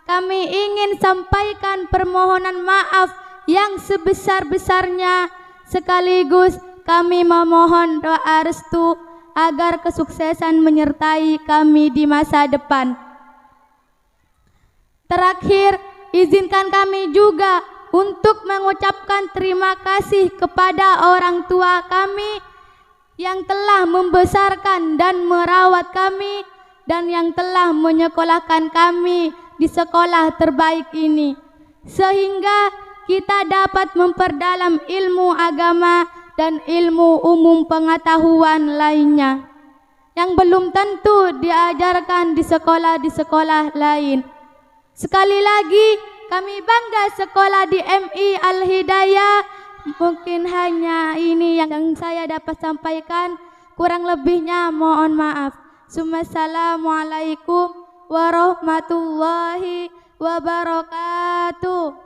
Kami ingin sampaikan permohonan maaf yang sebesar-besarnya, sekaligus kami memohon doa restu agar kesuksesan menyertai kami di masa depan. Terakhir, izinkan kami juga untuk mengucapkan terima kasih kepada orang tua kami yang telah membesarkan dan merawat kami dan yang telah menyekolahkan kami di sekolah terbaik ini, sehingga kita dapat memperdalam ilmu agama dan ilmu umum pengetahuan lainnya yang belum tentu diajarkan di sekolah lain. Sekali lagi kami bangga sekolah di MI Al-Hidayah. Mungkin hanya ini yang saya dapat sampaikan, kurang lebihnya mohon maaf. Assalamualaikum warahmatullahi wabarakatuh.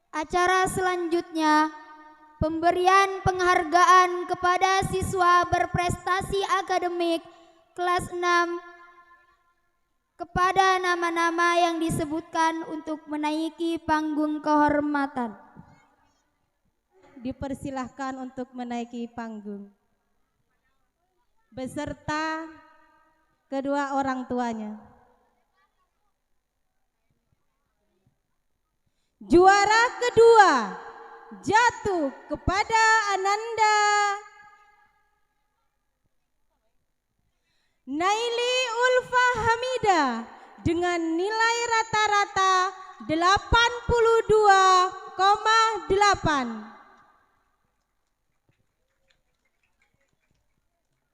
Acara selanjutnya, pemberian penghargaan kepada siswa berprestasi akademik kelas 6 kepada nama-nama yang disebutkan untuk menaiki panggung kehormatan. Dipersilahkan untuk menaiki panggung beserta kedua orang tuanya. Juara kedua jatuh kepada Ananda Naili Ulfa Hamida dengan nilai rata-rata 82,8.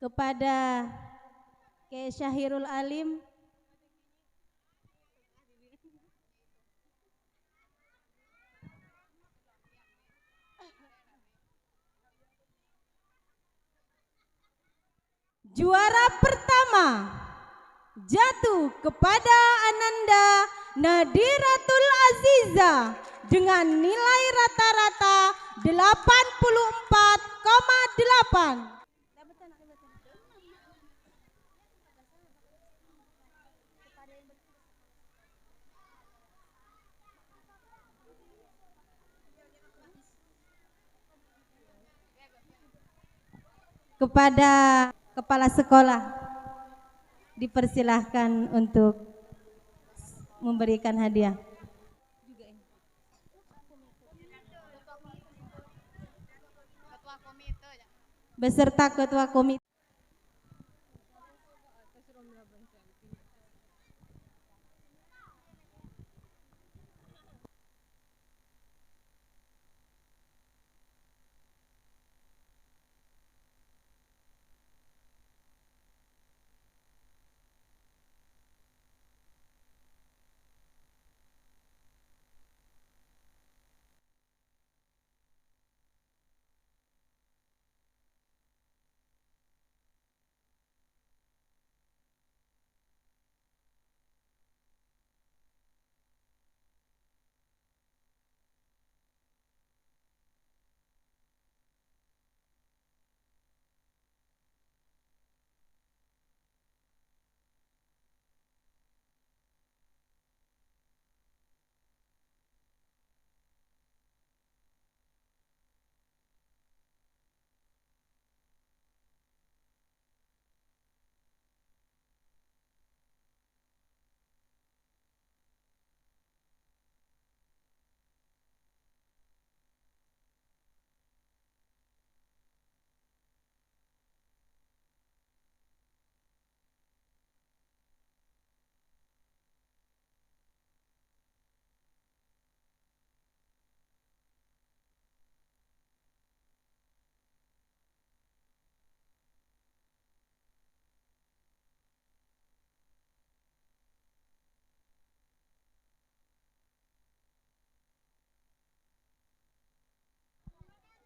Kepada Ke Syahirul Alim juara pertama jatuh kepada Ananda Nadiratul Aziza dengan nilai rata-rata 84,8. Kepada kepala sekolah dipersilahkan untuk memberikan hadiah. Beserta ketua komite.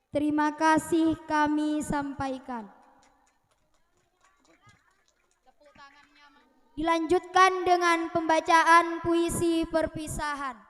Terima kasih kami sampaikan. Dilanjutkan dengan pembacaan puisi perpisahan.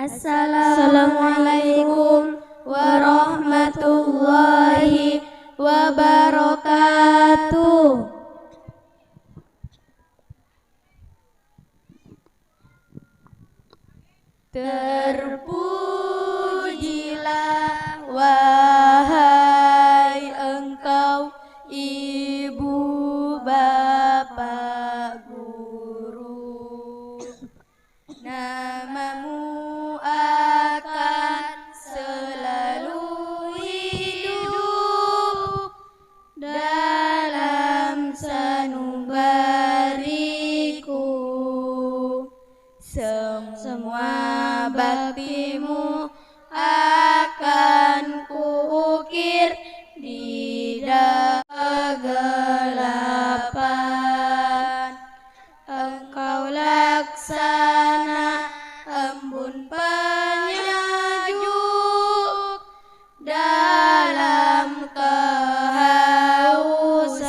Assalamualaikum warahmatullahi wabarakatuh. Terpujilah wahai engkau ibu bapak guru, namamu akan selalu hidup dalam sanubariku. Semua baktimu akan kuukir di kegelapan. Engkau laksana embun penyejuk dalam kehausan.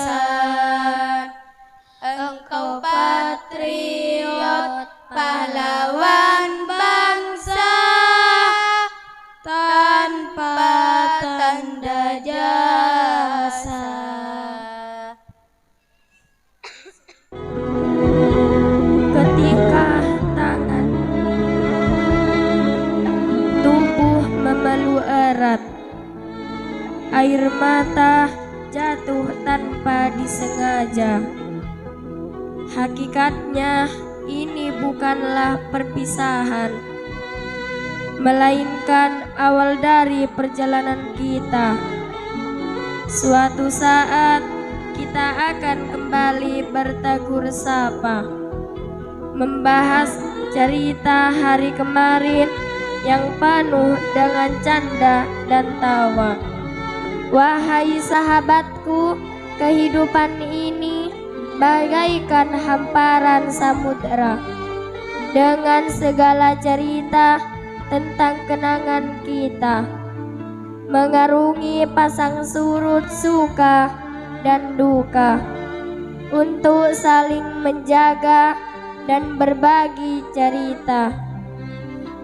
Engkau patriot, pahlawan bangsa, tanpa tanda jasa. Ketika tangan tubuh memeluk erat, air mata jatuh tanpa disengaja. Hakikatnya ini bukanlah perpisahan, melainkan awal dari perjalanan kita. Suatu saat kita akan kembali bertegur sapa, membahas cerita hari kemarin yang penuh dengan canda dan tawa. Wahai sahabatku, kehidupan ini bagaikan hamparan samudera dengan segala cerita tentang kenangan kita, mengarungi pasang surut suka dan duka, untuk saling menjaga dan berbagi cerita.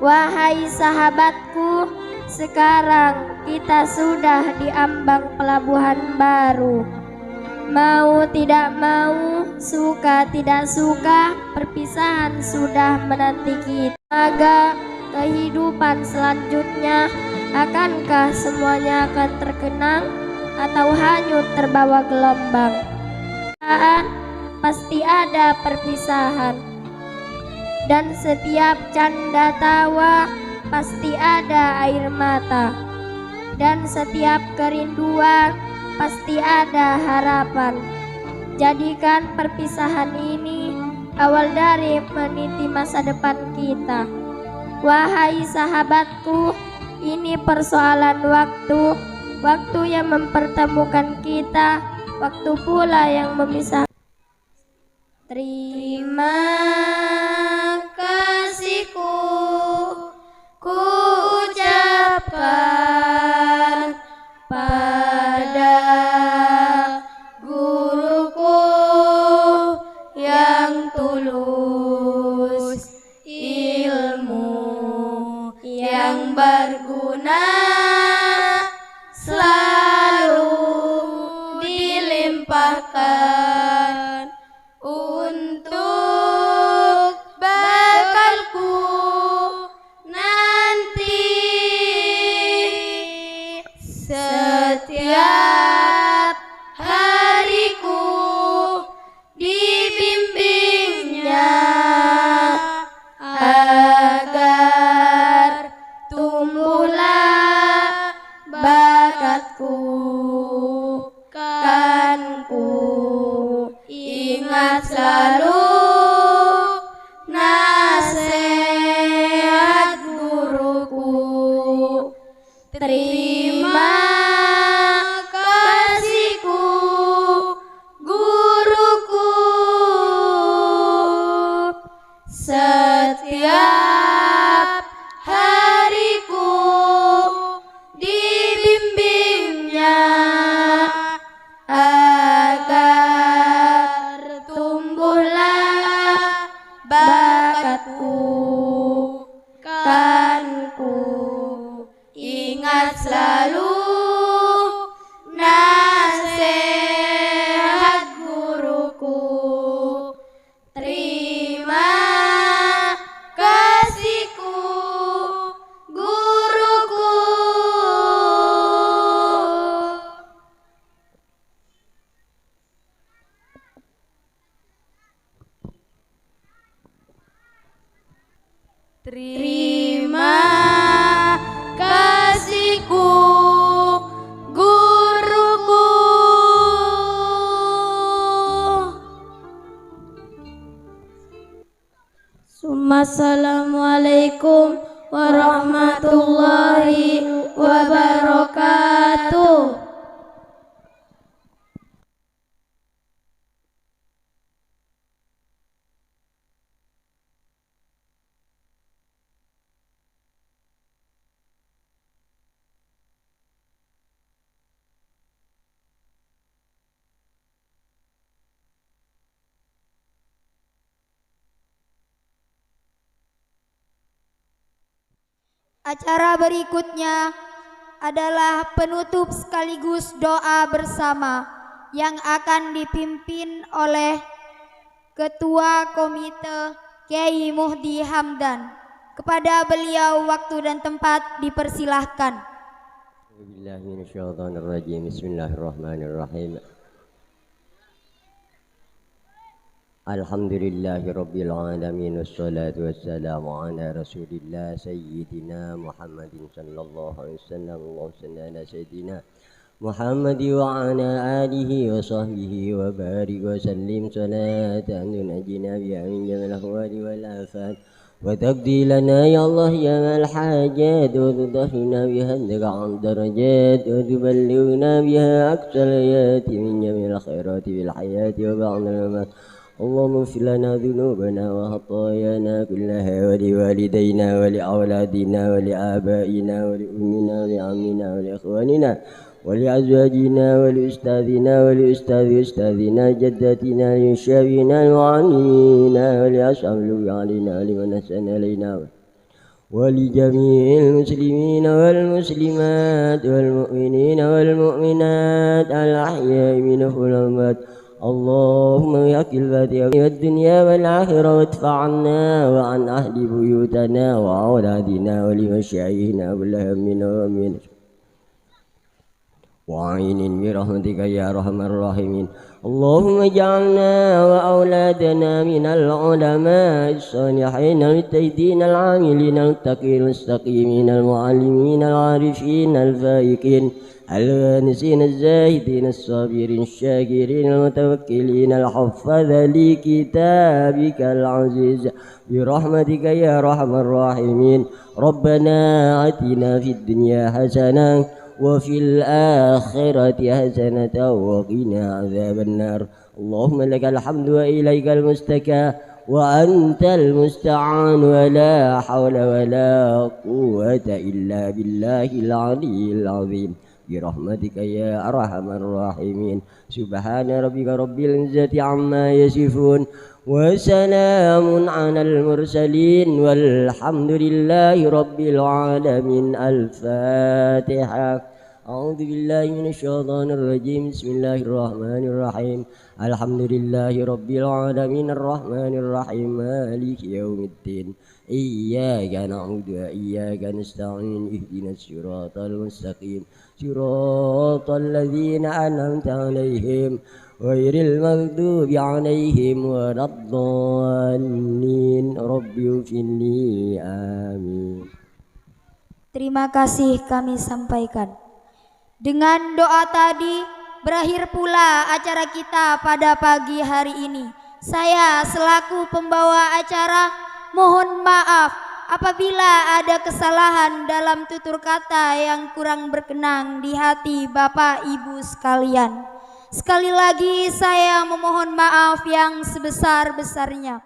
Wahai sahabatku, sekarang kita sudah di ambang pelabuhan baru. Mau tidak mau, suka tidak suka, perpisahan sudah menanti kita. Maka kehidupan selanjutnya, akankah semuanya akan terkenang atau hanyut terbawa gelombang? Pasti ada perpisahan, dan setiap canda tawa pasti ada air mata, dan setiap kerinduan pasti ada harapan. Jadikan perpisahan ini awal dari meniti masa depan kita. Wahai sahabatku, ini persoalan waktu, waktu yang mempertemukan kita, waktu pula yang memisahkan. Terima kasihku ku ucapkan pada guruku yang tulus, ilmu yang berguna selalu dilimpahkan untuk Terima kasihku guruku. Assalamualaikum warahmatullahi wabarakatuh. Acara berikutnya adalah penutup sekaligus doa bersama yang akan dipimpin oleh Ketua Komite Kiai Muhdi Hamdan. Kepada beliau waktu dan tempat dipersilahkan. Bismillahirrahmanirrahim. Alhamdulillahi Rabbil Alamin. Wassalatu wassalamu ala Rasulillah Sayyidina Muhammadin sallallahu alaihi wasallam. Allahumma salli ala Sayyidina Muhammad wa ala alihi wa sahbihi wa barik wa sallim salatan tunajina biha min jamil ahwali wal afat wa taqdi lana ya Allah ya mal hajat wa tudahhina biha an darajat wa tuballighna biha aqsal ayati min jamil khairati bil hayati wa ba'da al-mamat. اللهم اغفر لنا ذنوبنا وخطايانا كلها ولوالدينا ولأولادنا ولآبائنا ولأمنا ولعمنا ولإخواننا ولأزواجنا ولأستاذنا ولأستاذ أستاذنا جداتنا لشابنا وعلمينا ولأصحاب علينا ولمن أحسن إلينا ولجميع المسلمين والمسلمات والمؤمنين والمؤمنات الأحياء منهم والأموات. اللهم يكل الفاتحة والدنيا والآخرة وادفع عنا وعن أهل بيوتنا وأولادنا ولمشايخنا كل هم وأمين وعين برحمتك يا أرحم الراحمين. اللهم اجعلنا وأولادنا من العلماء الصالحين المجتهدين العاملين المتقين المستقيمين المعلمين العارفين الفائقين الوانسين الزاهدين الصابرين الشاكرين المتوكلين الحفاظ لكتابك العزيز برحمتك يا أرحم الراحمين. ربنا آتنا في الدنيا حسنة وفي الآخرة حسنة وقنا عذاب النار. اللهم لك الحمد وإليك المستكى وأنت المستعان ولا حول ولا قوة إلا بالله العلي العظيم برحمتك يا أرحم الراحمين. سبحان ربك رب العزة عما يصفون وسلام على المرسلين والحمد لله رب العالمين. الفاتحة. أعوذ بالله من الشيطان الرجيم. بسم الله الرحمن الرحيم. الحمد لله رب العالمين الرحمن الرحيم مالك يوم الدين. إياك نعبد وإياك نستعين. اهدنا الصراط المستقيم صراط الذين أنعمت عليهم غير المغضوب عليهم ولا الضالين. رب اغفر لي. آمين. Terima kasih kami sampaikan. Dengan doa tadi berakhir pula acara kita pada pagi hari ini. Saya selaku pembawa acara mohon maaf apabila ada kesalahan dalam tutur kata yang kurang berkenan di hati Bapak Ibu sekalian. Sekali lagi saya memohon maaf yang sebesar-besarnya.